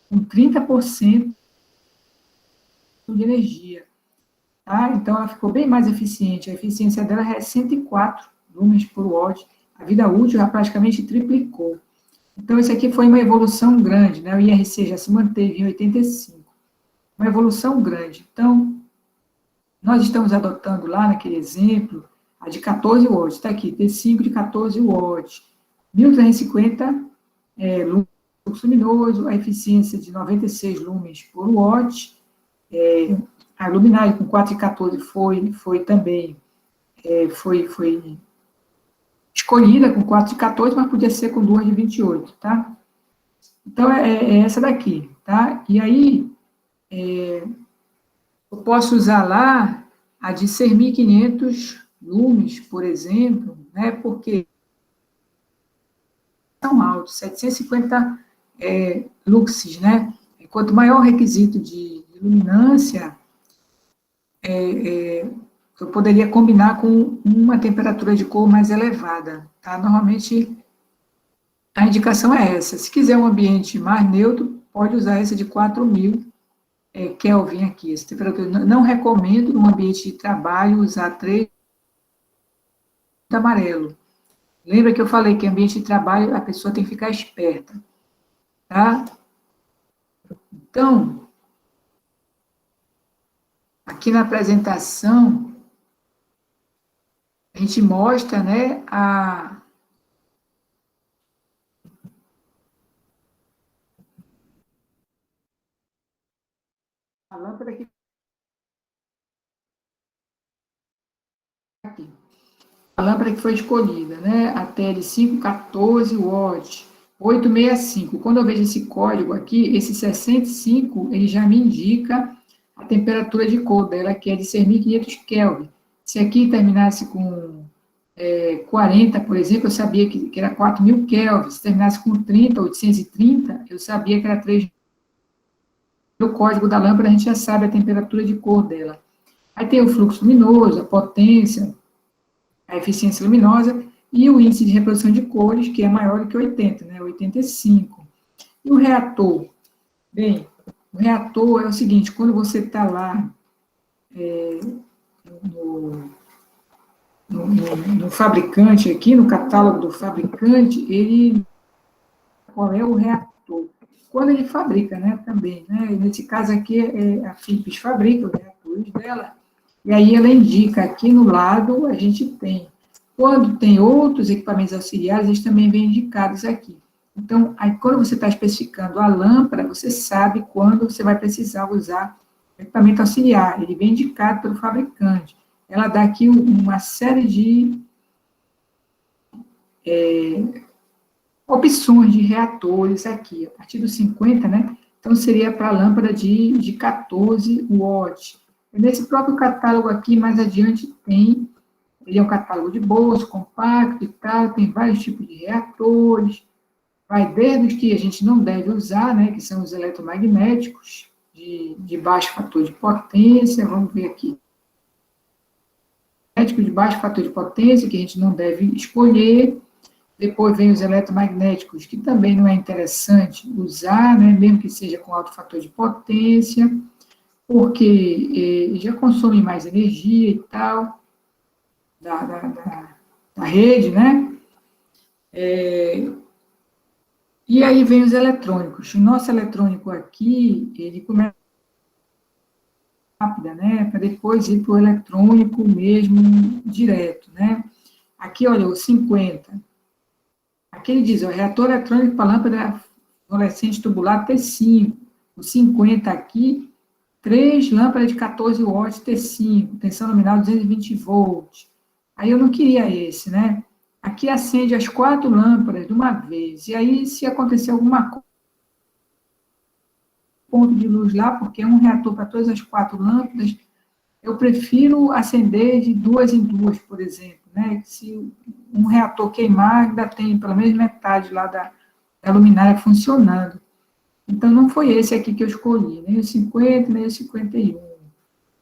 Speaker 1: com 30% de energia. Tá? Então, ela ficou bem mais eficiente. A eficiência dela é 104 lumens por watt. A vida útil já praticamente triplicou. Então, isso aqui foi uma evolução grande, né? O IRC já se manteve em 85. Uma evolução grande. Então, nós estamos adotando lá naquele exemplo a de 14 watts. Está aqui, T5 de 14 watts. 1.350 lumens luminoso, a eficiência de 96 lumens por watt. A luminária com 4,14 foi também foi escolhida com 4,14, mas podia ser com 2 de 28, tá? Então, é essa daqui, tá? E aí, eu posso usar lá a de 6.500 lumes, por exemplo, né? Porque são altos, 750 luxes, né? Quanto maior o requisito de luminância, eu poderia combinar com uma temperatura de cor mais elevada, tá? Normalmente, a indicação é essa. Se quiser um ambiente mais neutro, pode usar essa de 4.000 Kelvin aqui. Essa temperatura. Não recomendo, num ambiente de trabalho, usar 3 amarelo. Lembra que eu falei que ambiente de trabalho, a pessoa tem que ficar esperta, tá? Então, aqui na apresentação, a gente mostra, né, a lâmpada aqui. A lâmpada que foi escolhida, né, a TL5, 14 watts, 865. Quando eu vejo esse código aqui, esse 65, ele já me indica a temperatura de cor dela, que é de 6.500 Kelvin. Se aqui terminasse com 40, por exemplo, eu sabia que era 4.000 Kelvin. Se terminasse com 30, 830, eu sabia que era 3. No código da lâmpada, a gente já sabe a temperatura de cor dela. Aí tem o fluxo luminoso, a potência, a eficiência luminosa e o índice de reprodução de cores, que é maior do que 80, né, 85. E o reator? Bem, o reator é o seguinte, quando você está lá no fabricante aqui, no catálogo do fabricante, qual é o reator? Quando ele fabrica, né, também, né, nesse caso aqui, a Philips fabrica os reatores dela, e aí ela indica, aqui no lado, a gente tem. Quando tem outros equipamentos auxiliares, eles também vêm indicados aqui. Então, aí, quando você está especificando a lâmpada, você sabe quando você vai precisar usar o equipamento auxiliar. Ele vem indicado pelo fabricante. Ela dá aqui uma série de opções de reatores aqui, a partir dos 50, né? Então, seria para a lâmpada de 14 watts. Nesse próprio catálogo aqui, mais adiante, tem, ele é um catálogo de bolsa, compacto e tal, tem vários tipos de reatores, vai desde os que a gente não deve usar, né, que são os eletromagnéticos, de baixo fator de potência, vamos ver aqui. De baixo fator de potência, que a gente não deve escolher. Depois vem os eletromagnéticos, que também não é interessante usar, né, mesmo que seja com alto fator de potência, porque já consome mais energia e tal, da rede, né? E aí vem os eletrônicos. O nosso eletrônico aqui, ele começa rápida, né? Para depois ir para o eletrônico mesmo direto, né? Aqui, olha, o 50. Aqui ele diz, o reator eletrônico para lâmpada fluorescente tubular T5. O 50 aqui, 3 lâmpadas de 14 watts T5, tensão nominal 220 volts. Aí eu não queria esse, né? Aqui acende as 4 lâmpadas de uma vez. E aí, se acontecer alguma coisa, ponto de luz lá, porque é um reator para todas as 4 lâmpadas, eu prefiro acender de 2 em 2, por exemplo, né? Se um reator queimar, ainda tem pelo menos metade lá da luminária funcionando. Então, não foi esse aqui que eu escolhi, nem o 50, nem o 51.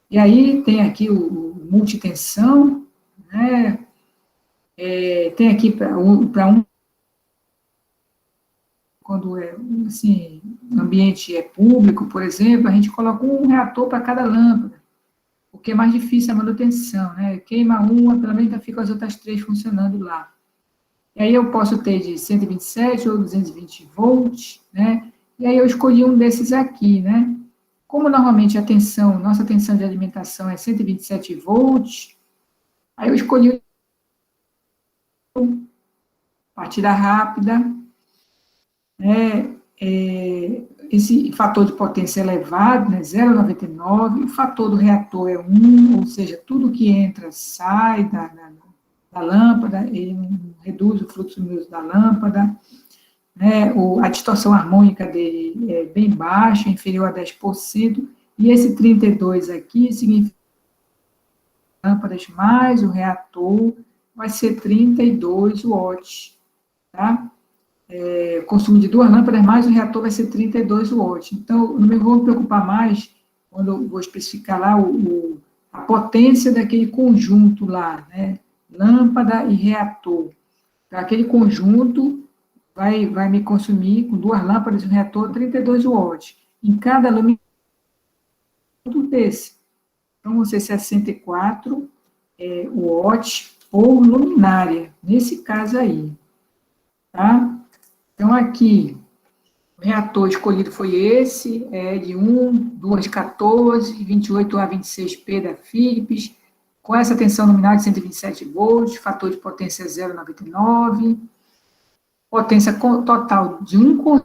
Speaker 1: E aí tem aqui o multitensão, né? Tem aqui para um, quando é, assim, o ambiente é público, por exemplo, a gente coloca um reator para cada lâmpada, porque é mais difícil a manutenção, né? Queima uma, pelo menos fica as outras três funcionando lá. E aí eu posso ter de 127 ou 220 volts, né? E aí eu escolhi um desses aqui, né? Como normalmente nossa tensão de alimentação é 127 volts, aí eu escolhi partida rápida, né? Esse fator de potência elevado, né? 0,99, o fator do reator é 1, ou seja, tudo que entra sai da lâmpada, ele não reduz o fluxo luminoso da lâmpada, né? A distorção harmônica dele é bem baixa, inferior a 10%, e esse 32 aqui significa que lâmpadas mais o reator vai ser 32 watts, tá? O consumo de 2 lâmpadas mais o reator vai ser 32 watts. Então, não me vou me preocupar mais quando eu vou especificar lá a potência daquele conjunto lá, né? Lâmpada e reator. Então, aquele conjunto vai me consumir, com 2 lâmpadas e um reator, 32 watts. Em cada luminária desse. Então, vão ser 64 watts por luminária, nesse caso aí. Tá? Então, aqui, o reator escolhido foi esse, de 1, 2 de 14, 28A26P da Philips, com essa tensão nominal de 127 volts, fator de potência 0,99, potência total de um com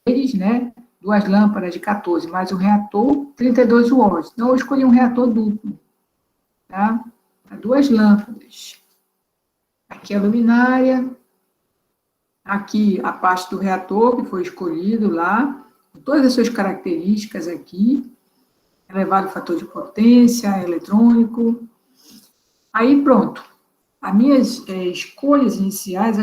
Speaker 1: eles, né? 2 lâmpadas de 14, mais o reator, 32 watts. Então, eu escolhi um reator duplo, tá? 2 lâmpadas. Aqui a luminária, aqui a parte do reator que foi escolhido lá, com todas as suas características aqui, elevado fator de potência, eletrônico. Aí, pronto. As minhas escolhas iniciais,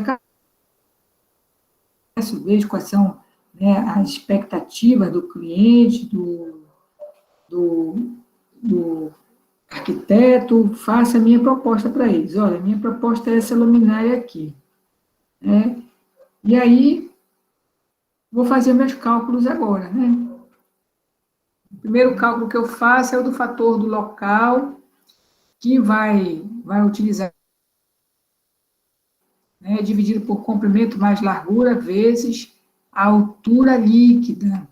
Speaker 1: vejo quais são, né, as expectativas do cliente, do arquiteto, faça a minha proposta para eles. Olha, a minha proposta é essa luminária aqui, né? E aí, vou fazer meus cálculos agora, né? O primeiro cálculo que eu faço é o do fator do local, que vai utilizar, né, dividido por comprimento mais largura, vezes a altura líquida,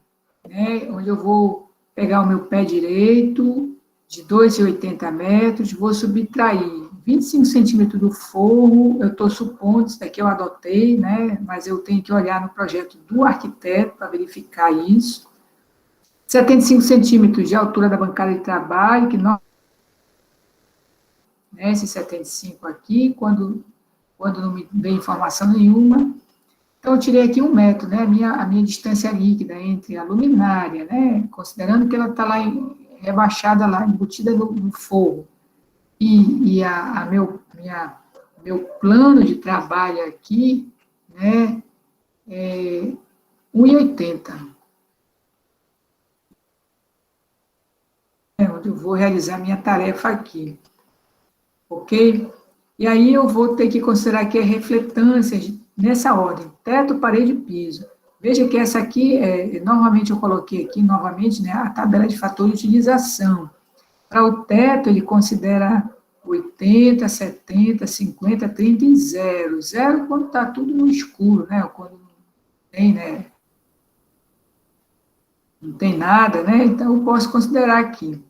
Speaker 1: né, onde eu vou pegar o meu pé direito, de 2,80 metros, vou subtrair 25 centímetros do forro, eu estou supondo, isso daqui eu adotei, né, mas eu tenho que olhar no projeto do arquiteto para verificar isso. 75 centímetros de altura da bancada de trabalho, que não, né, esse 75 aqui, quando não me vem informação nenhuma. Então, eu tirei aqui 1 metro, né, a minha distância líquida entre a luminária, né, considerando que ela está lá rebaixada lá, embutida no forro, e meu plano de trabalho aqui, né, é 1,80. É onde eu vou realizar minha tarefa aqui, ok? E aí eu vou ter que considerar aqui as refletâncias nessa ordem, teto, parede e piso. Veja que essa aqui, normalmente eu coloquei aqui, novamente, né, a tabela de fator de utilização. Para o teto, ele considera 80, 70, 50, 30 e 0. 0 quando está tudo no escuro, né, quando não tem, né, não tem nada, né, então eu posso considerar aqui.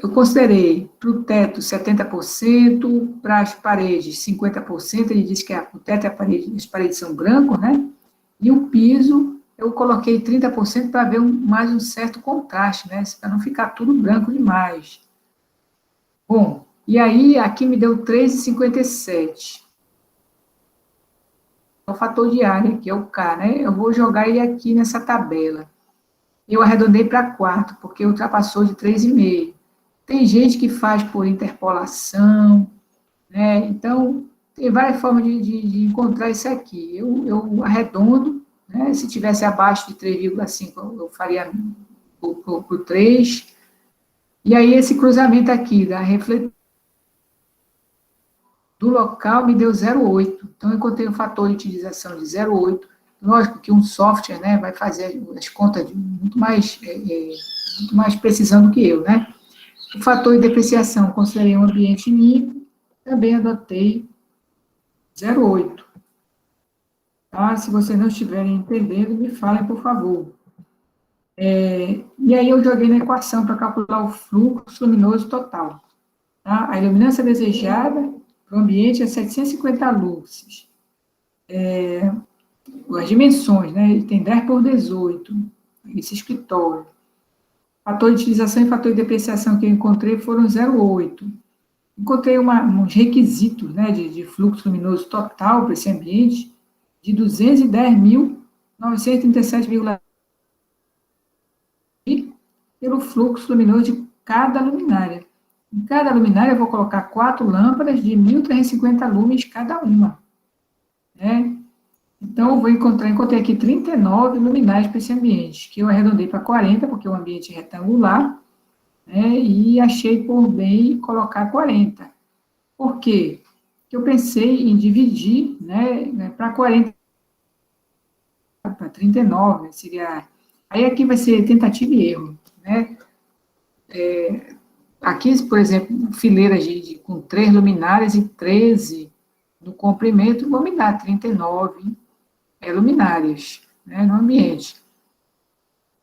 Speaker 1: Eu considerei para o teto 70%, para as paredes 50%, ele diz que o teto e as paredes são brancos, né? E o piso, eu coloquei 30% para ver mais um certo contraste, né? Para não ficar tudo branco demais. Bom, e aí aqui me deu 3,57. É o fator de área, que é o K, né? Eu vou jogar ele aqui nessa tabela. Eu arredondei para 4, porque ultrapassou de 3,5. Tem gente que faz por interpolação, né? Então, tem várias formas de encontrar isso aqui. Eu arredondo, né? Se tivesse abaixo de 3,5, eu faria por 3. E aí, esse cruzamento aqui da refletor do local me deu 0,8. Então, eu encontrei um fator de utilização de 0,8. Lógico que um software, né, vai fazer as contas de muito mais precisão do que eu, né? O fator de depreciação, considerei um ambiente mínimo, também adotei 0,8. Tá? Se vocês não estiverem entendendo, me falem, por favor. E aí eu joguei na equação para calcular o fluxo luminoso total. Tá? A iluminância desejada para o ambiente é 750 lux. As dimensões, né? Ele tem 10 por 18, esse escritório. Fator de utilização e fator de depreciação que eu encontrei foram 0,8. Encontrei uns requisitos, né, de fluxo luminoso total para esse ambiente de 210.937,1 pelo fluxo luminoso de cada luminária. Em cada luminária eu vou colocar 4 lâmpadas de 1.350 lumens cada uma, né? Então, eu encontrei aqui 39 luminárias para esse ambiente, que eu arredondei para 40, porque é um ambiente retangular, né, e achei por bem colocar 40. Por quê? Porque eu pensei em dividir, né, para 40, para 39, né, seria... Aí aqui vai ser tentativa e erro, né? Aqui, por exemplo, fileiras com 3 luminárias e 13 no comprimento, vão me dar 39 luminárias, né, no ambiente.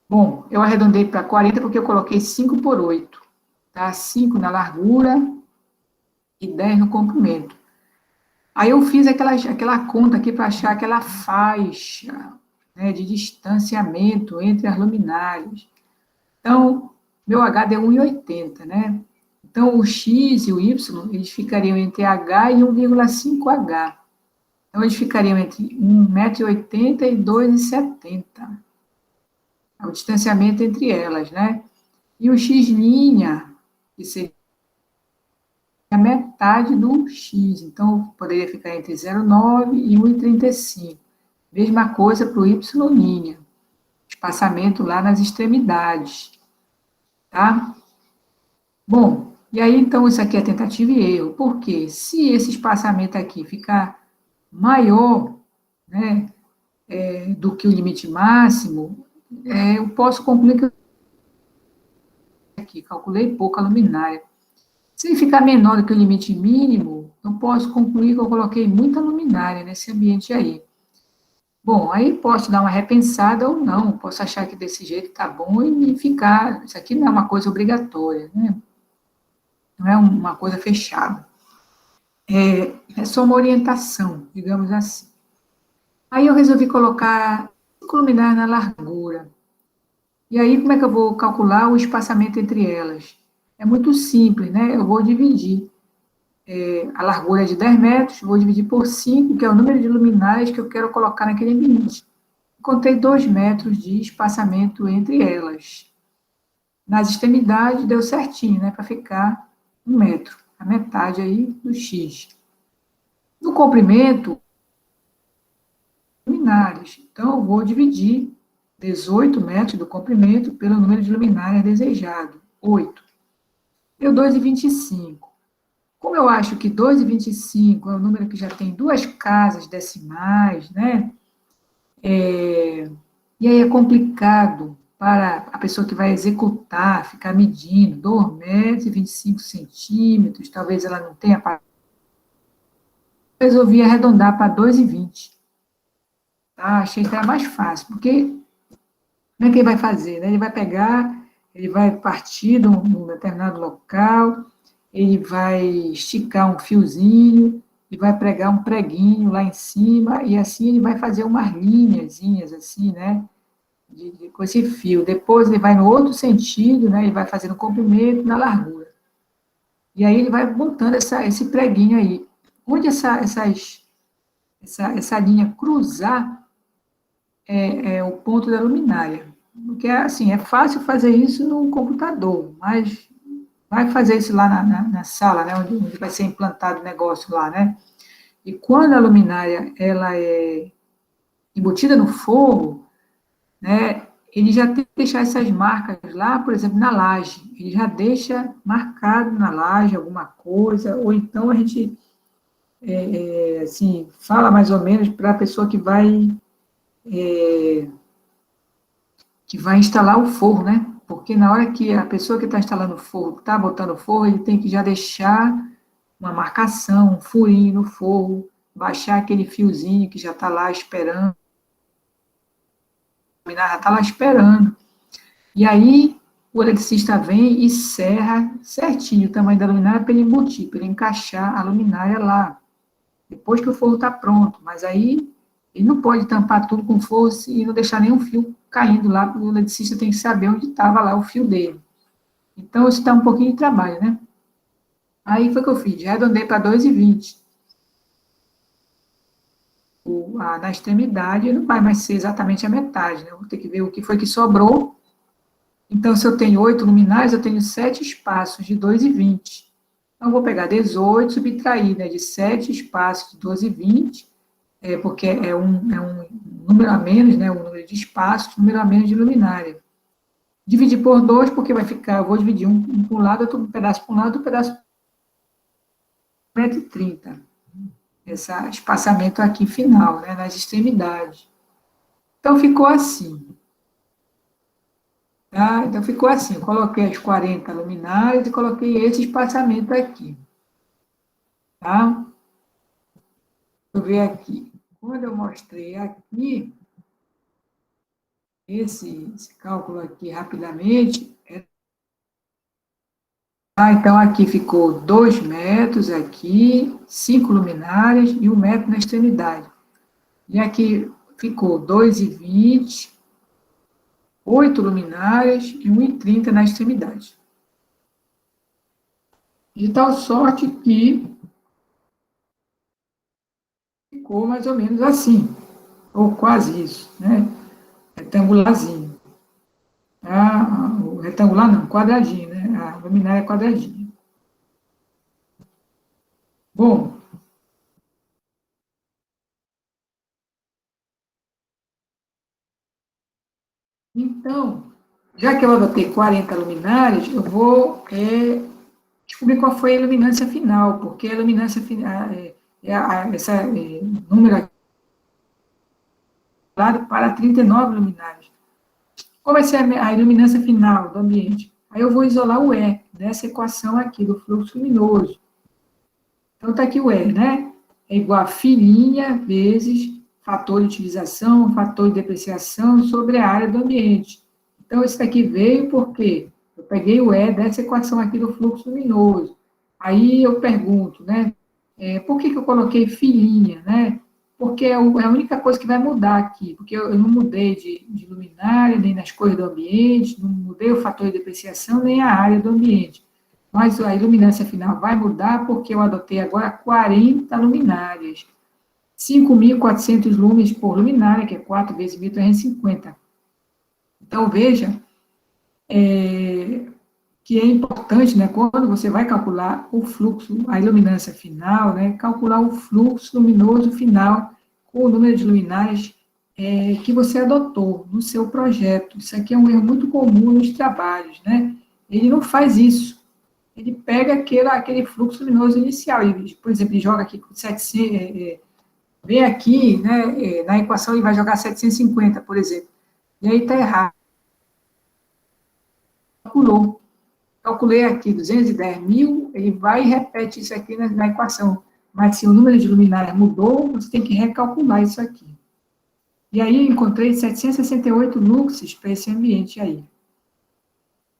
Speaker 1: Bom, eu arredondei para 40 porque eu coloquei 5 por 8, tá? 5 na largura e 10 no comprimento. Aí eu fiz aquela conta aqui para achar aquela faixa, né, de distanciamento entre as luminárias. Então, meu H deu 1,80, né? Então, o X e o Y, eles ficariam entre H e 1,5H. Então, eles ficariam entre 1,80 m e 2,70 m. É o distanciamento entre elas, né? E o X', que seria a metade do X. Então, poderia ficar entre 0,9 e 1,35. Mesma coisa para o Y', espaçamento lá nas extremidades, tá? Bom, e aí, então, isso aqui é tentativa e erro. Por quê? Se esse espaçamento aqui ficar maior, né, do que o limite máximo, eu posso concluir que aqui, calculei pouca luminária. Se ficar menor do que o limite mínimo, eu posso concluir que eu coloquei muita luminária nesse ambiente aí. Bom, aí posso dar uma repensada ou não, posso achar que desse jeito tá bom e ficar. Isso aqui não é uma coisa obrigatória, né? Não é uma coisa fechada. É só uma orientação, digamos assim. Aí eu resolvi colocar 5 luminárias na largura. E aí, como é que eu vou calcular o espaçamento entre elas? É muito simples, né? Eu vou dividir a largura é de 10 metros, vou dividir por 5, que é o número de luminárias que eu quero colocar naquele ambiente. Encontrei 2 metros de espaçamento entre elas. Nas extremidades, deu certinho, né? Para ficar 1 metro, a metade aí do X. No comprimento, luminárias. Então, eu vou dividir 18 metros do comprimento pelo número de luminárias desejado, 8. Deu 2,25. Como eu acho que 2,25 é um número que já tem 2 casas decimais, né? E aí é complicado para a pessoa que vai executar, ficar medindo 2 metros e 25 centímetros, talvez ela não tenha... Resolvi arredondar para 2,20. Tá? Achei que era mais fácil, porque como é que ele vai fazer? Né? Ele vai pegar, ele vai partir de um determinado local, ele vai esticar um fiozinho, e vai pregar um preguinho lá em cima, e assim ele vai fazer umas linhazinhas, assim, né, com esse fio. Depois ele vai no outro sentido, né, ele vai fazendo comprimento na largura. E aí ele vai botando esse preguinho aí. Onde essa linha cruzar é o ponto da luminária. Porque, assim, é fácil fazer isso no computador, mas vai fazer isso lá na sala, né, onde vai ser implantado o negócio lá, né? E quando a luminária, ela é embutida no forro, né, ele já tem que deixar essas marcas lá, por exemplo, na laje. Ele já deixa marcado na laje alguma coisa, ou então a gente, assim, fala mais ou menos para a pessoa que vai instalar o forro, né? Porque na hora que a pessoa que está instalando o forro, está botando o forro, ele tem que já deixar uma marcação, um furinho no forro, baixar aquele fiozinho que já está lá esperando, já está lá esperando. E aí, o eletricista vem e serra certinho o tamanho da luminária para ele embutir, para ele encaixar a luminária lá, depois que o forro está pronto. Mas aí, ele não pode tampar tudo com força e não deixar nenhum fio caindo lá, porque o eletricista tem que saber onde estava lá o fio dele. Então, isso dá um pouquinho de trabalho, né? Aí foi o que eu fiz, arredondei para 2,20. Na extremidade não vai mais ser exatamente a metade, né? Eu vou ter que ver o que foi que sobrou. Então, se eu tenho 8 luminárias, eu tenho 7 espaços de 2,20. Então, eu vou pegar 18, subtrair, né, de 7 espaços de 2,20, porque é um número a menos, né, um número de espaços, um número a menos de luminária. Dividir por 2, porque vai ficar, eu vou dividir um para um lado, outro pedaço para um lado, outro pedaço para 1,30 esse espaçamento aqui final, né, nas extremidades. Então, ficou assim. Tá? Então, ficou assim. Eu coloquei as 40 luminárias e coloquei esse espaçamento aqui. Tá? Deixa eu ver aqui. Quando eu mostrei aqui, esse cálculo aqui rapidamente, então aqui ficou 2 metros aqui, 5 luminárias e 1 metro na extremidade. E aqui ficou 2,20, 8 luminárias e 1,30 na extremidade. De tal sorte que ficou mais ou menos assim, ou quase isso, né? Retangularzinho. O retangular não, quadradinho, né? A luminária é quadradinha. Bom, então, já que eu adotei 40 luminárias, eu vou descobrir qual foi a iluminância final, porque a iluminância final esse número aqui para 39 luminárias. Qual vai ser a iluminância final do ambiente? Aí eu vou isolar o E dessa equação aqui do fluxo luminoso. Então, está aqui o E, né? É igual a filhinha vezes fator de utilização, fator de depreciação sobre a área do ambiente. Então, isso daqui veio porque eu peguei o E dessa equação aqui do fluxo luminoso. Aí eu pergunto, né? Por que eu coloquei filhinha, né? Porque é a única coisa que vai mudar aqui, porque eu não mudei de luminária, nem nas cores do ambiente, não mudei o fator de depreciação, nem a área do ambiente. Mas a iluminância final vai mudar porque eu adotei agora 40 luminárias. 5.400 lúmenes por luminária, que é 4 vezes 1.350. Então, veja que é importante, né, quando você vai calcular o fluxo, a iluminância final, né, calcular o fluxo luminoso final com o número de luminárias que você adotou no seu projeto. Isso aqui é um erro muito comum nos trabalhos, né? Ele não faz isso. Ele pega aquele fluxo luminoso inicial, e, por exemplo, ele joga aqui com 700, vem aqui, né, na equação ele vai jogar 750, por exemplo, e aí está errado. Calculei aqui 210 mil, ele vai e repete isso aqui na equação, mas se o número de luminárias mudou, você tem que recalcular isso aqui. E aí eu encontrei 768 lúxes para esse ambiente aí.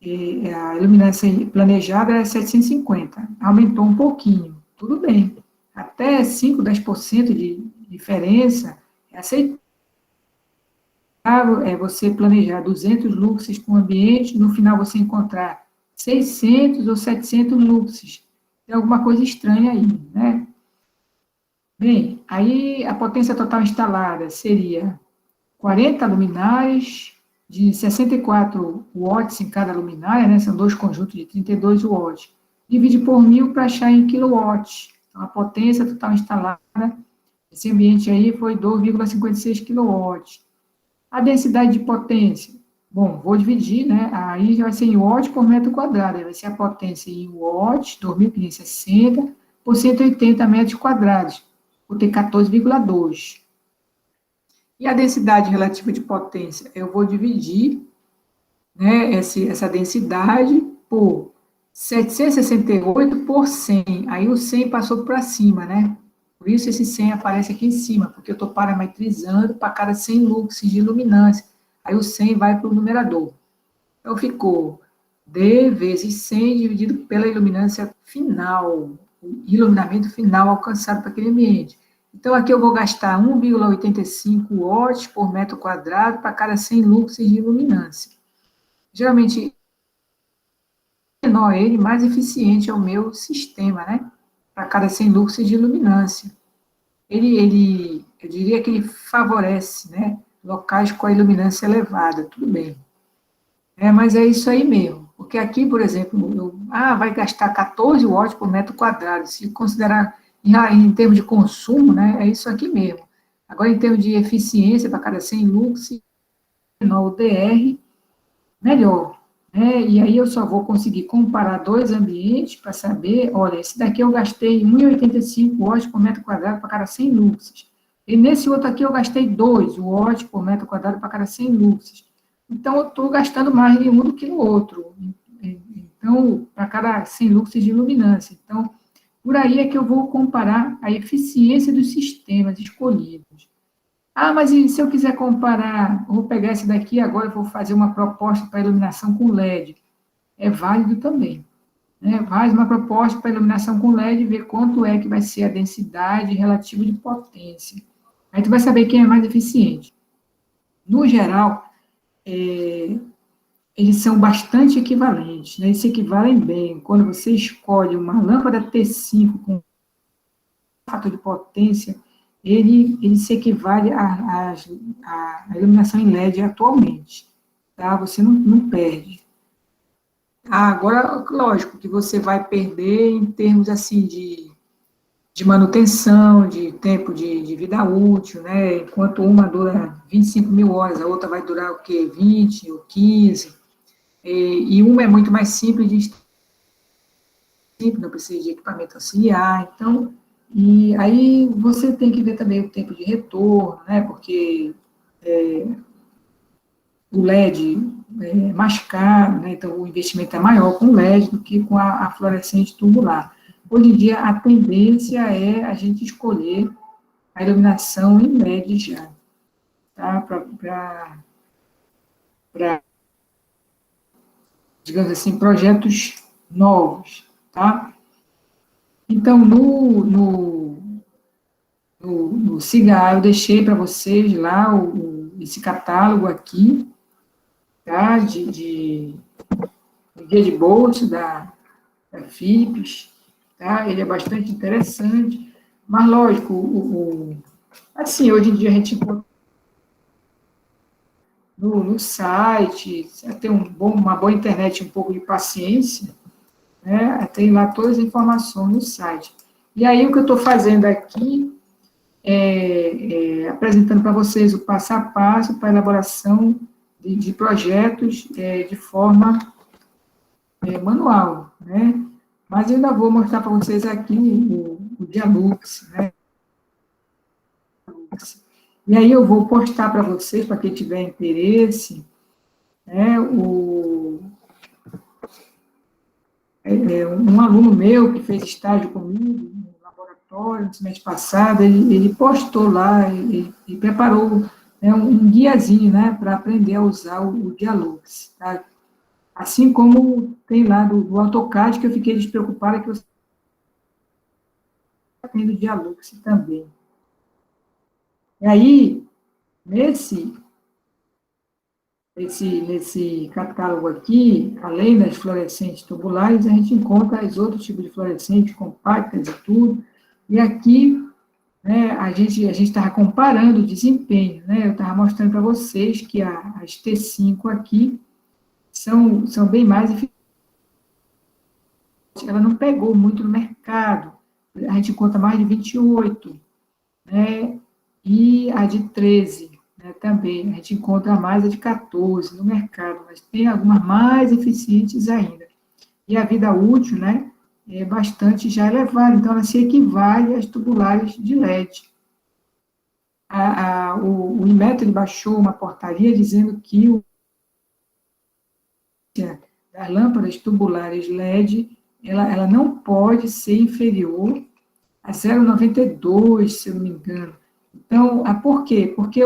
Speaker 1: E a iluminância planejada é 750, aumentou um pouquinho, tudo bem. Até 5, 10% de diferença é aceitável. É você planejar 200 luxes com o ambiente, no final você encontrar 600 ou 700 luxes. Tem alguma coisa estranha aí, né? Bem, aí a potência total instalada seria 40 luminárias, de 64 watts em cada luminária, né? São dois conjuntos de 32 watts. Divide por 1.000 para achar em quilowatts. Então, a potência total instalada Esse ambiente aí foi 2,56 kW. A densidade de potência, bom, vou dividir, né? Aí já vai ser em watts por metro quadrado, aí vai ser a potência em watts, 2.560 por 180 metros quadrados, vou ter 14,2. E a densidade relativa de potência, eu vou dividir, né, essa densidade por 768 por 100. Aí o 100 passou para cima, né? Por isso esse 100 aparece aqui em cima, porque eu estou parametrizando para cada 100 lux de luminância. Aí o 100 vai para o numerador. Então ficou D vezes 100 dividido pela iluminância final, o iluminamento final alcançado para aquele ambiente. Então aqui eu vou gastar 1,85 watts por metro quadrado para cada 100 lux de luminância. Geralmente, menor ele, mais eficiente é o meu sistema, né? Para cada 100 lux de luminância. Eu diria que ele favorece, né? Locais com a iluminância elevada, tudo bem. Mas é isso aí mesmo. Porque aqui, por exemplo, vai gastar 14 watts por metro quadrado. Se considerar em termos de consumo, né? É isso aqui mesmo. Agora, em termos de eficiência, para cada 100 lux, menor o DR, melhor. E aí eu só vou conseguir comparar dois ambientes para saber, olha, esse daqui eu gastei 1,85 watts por metro quadrado para cada 100 luxes. E nesse outro aqui eu gastei 2 watts por metro quadrado para cada 100 luxes. Então, eu estou gastando mais em um do que no outro. Então, para cada 100 luxes de luminância. Então, por aí é que eu vou comparar a eficiência dos sistemas escolhidos. Mas e se eu quiser comparar, eu vou pegar esse daqui agora e vou fazer uma proposta para iluminação com LED. É válido também. Faz uma proposta para iluminação com LED e ver quanto é que vai ser a densidade relativa de potência. Aí tu vai saber quem é mais eficiente. No geral, eles são bastante equivalentes, né? Eles se equivalem bem. Quando você escolhe uma lâmpada T5 com fator de potência, ele se equivale à iluminação em LED atualmente, tá? Você não perde. Agora, lógico que você vai perder em termos, assim, de manutenção, de tempo de vida útil, né? Enquanto uma dura 25 mil horas, a outra vai durar o quê? 20 ou 15. E uma é muito mais simples não precisa de equipamento auxiliar, então, e aí você tem que ver também o tempo de retorno, né, porque o LED é mais caro, né, então o investimento é maior com o LED do que com a fluorescente tubular. Hoje em dia, a tendência é a gente escolher a iluminação em LED já, tá, para, digamos assim, projetos novos, tá? Então, no Cigar, eu deixei para vocês lá esse catálogo aqui, tá? Do guia de bolso da Philips, tá? Ele é bastante interessante, mas, lógico, assim, hoje em dia a gente encontra no site, se tem uma boa internet, um pouco de paciência, né? Tem lá todas as informações no site. E aí, o que eu estou fazendo aqui apresentando para vocês o passo a passo para a elaboração de projetos de forma manual, né? Mas eu ainda vou mostrar para vocês aqui o Dialux, né? E aí eu vou postar para vocês, para quem tiver interesse, né? Um aluno meu que fez estágio comigo no laboratório, no semestre passado, ele postou lá e preparou, né, um guiazinho, né, para aprender a usar o Dialux, tá? Assim como tem lá do AutoCAD, que eu fiquei despreocupada, que eu tem do Dialux também. E aí, nesse catálogo aqui, além das fluorescentes tubulares, a gente encontra os outros tipos de fluorescentes, compactas e tudo. E aqui, né, a gente estava comparando o desempenho, né? Eu estava mostrando para vocês que as T5 aqui são bem mais eficientes. Ela não pegou muito no mercado. A gente encontra mais de 28. né, e a de 13, né, também. A gente encontra mais a de 14 no mercado, mas tem algumas mais eficientes ainda. E a vida útil, né, é bastante já elevada, então ela se equivale às tubulares de LED. O Inmetro baixou uma portaria dizendo que das lâmpadas tubulares LED, ela não pode ser inferior a 0,92, se eu não me engano. Então, por quê? Porque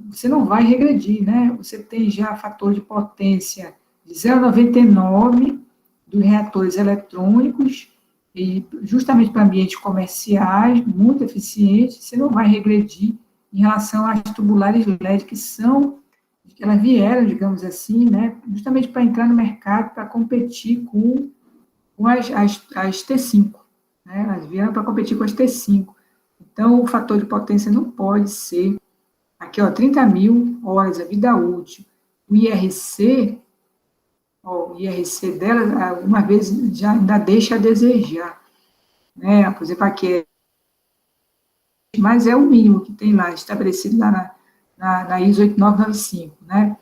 Speaker 1: você não vai regredir, né? Você tem já fator de potência de 0,99 dos reatores eletrônicos, e justamente para ambientes comerciais, muito eficientes, você não vai regredir em relação às tubulares LED, que elas vieram, digamos assim, né, justamente para entrar no mercado, para competir com as T5, né, elas vieram para competir com as T5. Então, o fator de potência não pode ser, aqui, ó, 30 mil horas, a vida útil. O IRC, ó, o IRC dela, uma vez, já ainda deixa a desejar, né, por exemplo, aqui, mas é o mínimo que tem lá, estabelecido lá na ISO 8995, né,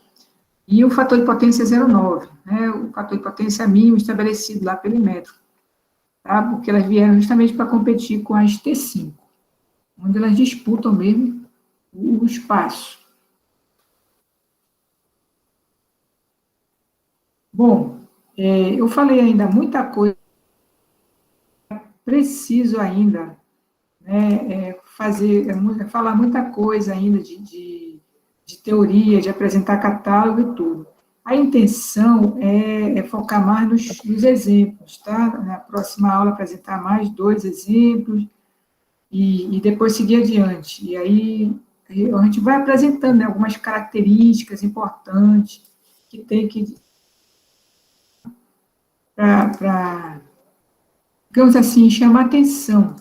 Speaker 1: e o fator de potência é 0,9, né, o fator de potência mínimo estabelecido lá pelo Inmetro, tá, porque elas vieram justamente para competir com as T5, onde elas disputam mesmo o espaço. Bom, eu falei ainda muita coisa, preciso ainda, né, falar muita coisa ainda de teoria, de apresentar catálogo e tudo. A intenção é focar mais nos exemplos, tá? Na próxima aula, apresentar mais 2 exemplos e depois seguir adiante. E aí, a gente vai apresentando, né, algumas características importantes que tem que, para digamos assim, chamar atenção